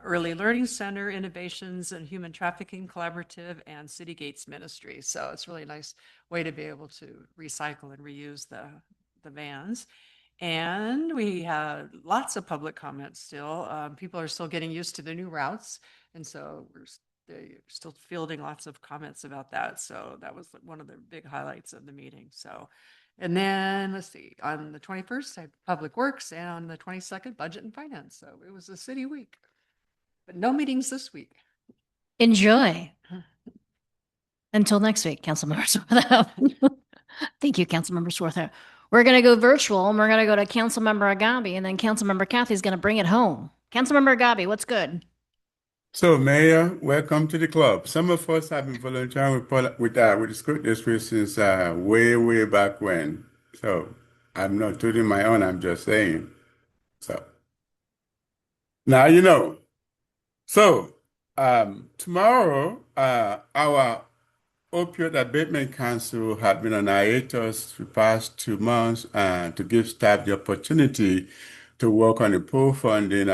Early Learning Center, Innovations and Human Trafficking Collaborative, and City Gates Ministry. So it's really a nice way to be able to recycle and reuse the the vans. And we had lots of public comments still. People are still getting used to the new routes. And so they're still fielding lots of comments about that. So that was one of the big highlights of the meeting. So, and then let's see, on the 21st, I had Public Works, and on the 22nd, Budget and Finance. So it was a city week, but no meetings this week. Enjoy. Until next week, Councilmember Swarthout. Thank you, Councilmember Swarthout. We're going to go virtual, and we're going to go to Councilmember Agabi, and then Councilmember Kathy is going to bring it home. Councilmember Agabi, what's good? So, Mayor, welcome to the club. Some of us have been volunteering with the school district since way back when. So, I'm not tooting my own, I'm just saying. So, now you know. So, tomorrow, our Opioid Abatement Council had been on hiatus for the past 2 months to give staff the opportunity to work on the pool funding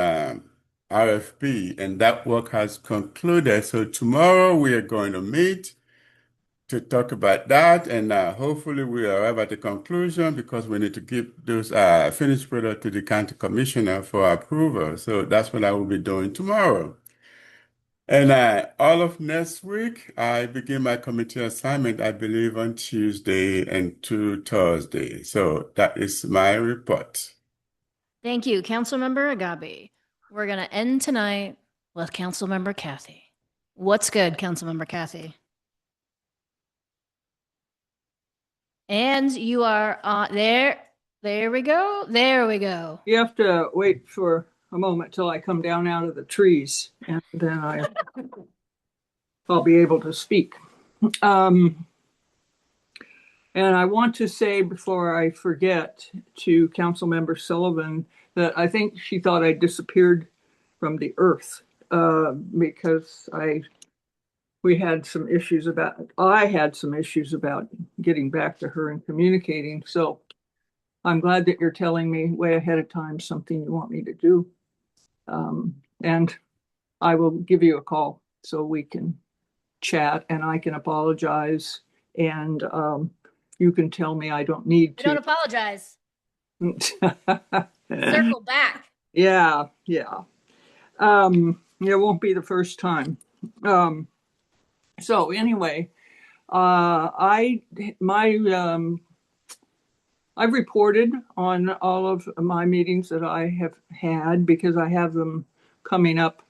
RFP, and that work has concluded. So tomorrow we are going to meet to talk about that, and hopefully we arrive at a conclusion because we need to give those finished product to the county commissioner for approval. So that's what I will be doing tomorrow. And all of next week, I begin my committee assignment, I believe, on Tuesday and to Thursday. So that is my report. Thank you, Councilmember Agabi. We're going to end tonight with Councilmember Kathy. What's good, Councilmember Kathy? And you are there. There we go. There we go. You have to wait for a moment till I come down out of the trees, and then I'll be able to speak. And I want to say before I forget to Councilmember Sullivan that I think she thought I disappeared from the earth because I had some issues about getting back to her and communicating. So I'm glad that you're telling me way ahead of time something you want me to do. And I will give you a call so we can chat, and I can apologize, and you can tell me I don't need Don't to. apologize. Circle back. Yeah. It won't be the first time. So anyway, I've reported on all of my meetings that I have had because I have them coming up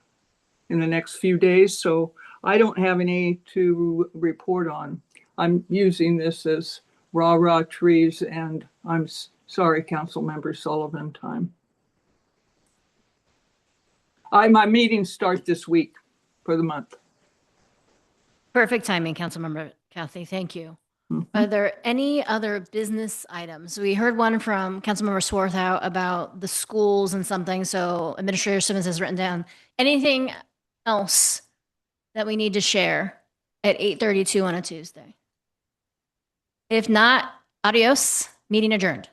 in the next few days. So I don't have any to report on. I'm using this as rah trees, and I'm sorry, Councilmember Sullivan time. My meetings start this week for the month. Perfect timing, Councilmember Kathy. Thank you. Are there any other business items? We heard one from Councilmember Swarthout about the schools and something. So Administrator Simmons has written down anything else that we need to share at 8:32 on a Tuesday. If not, adios. Meeting adjourned.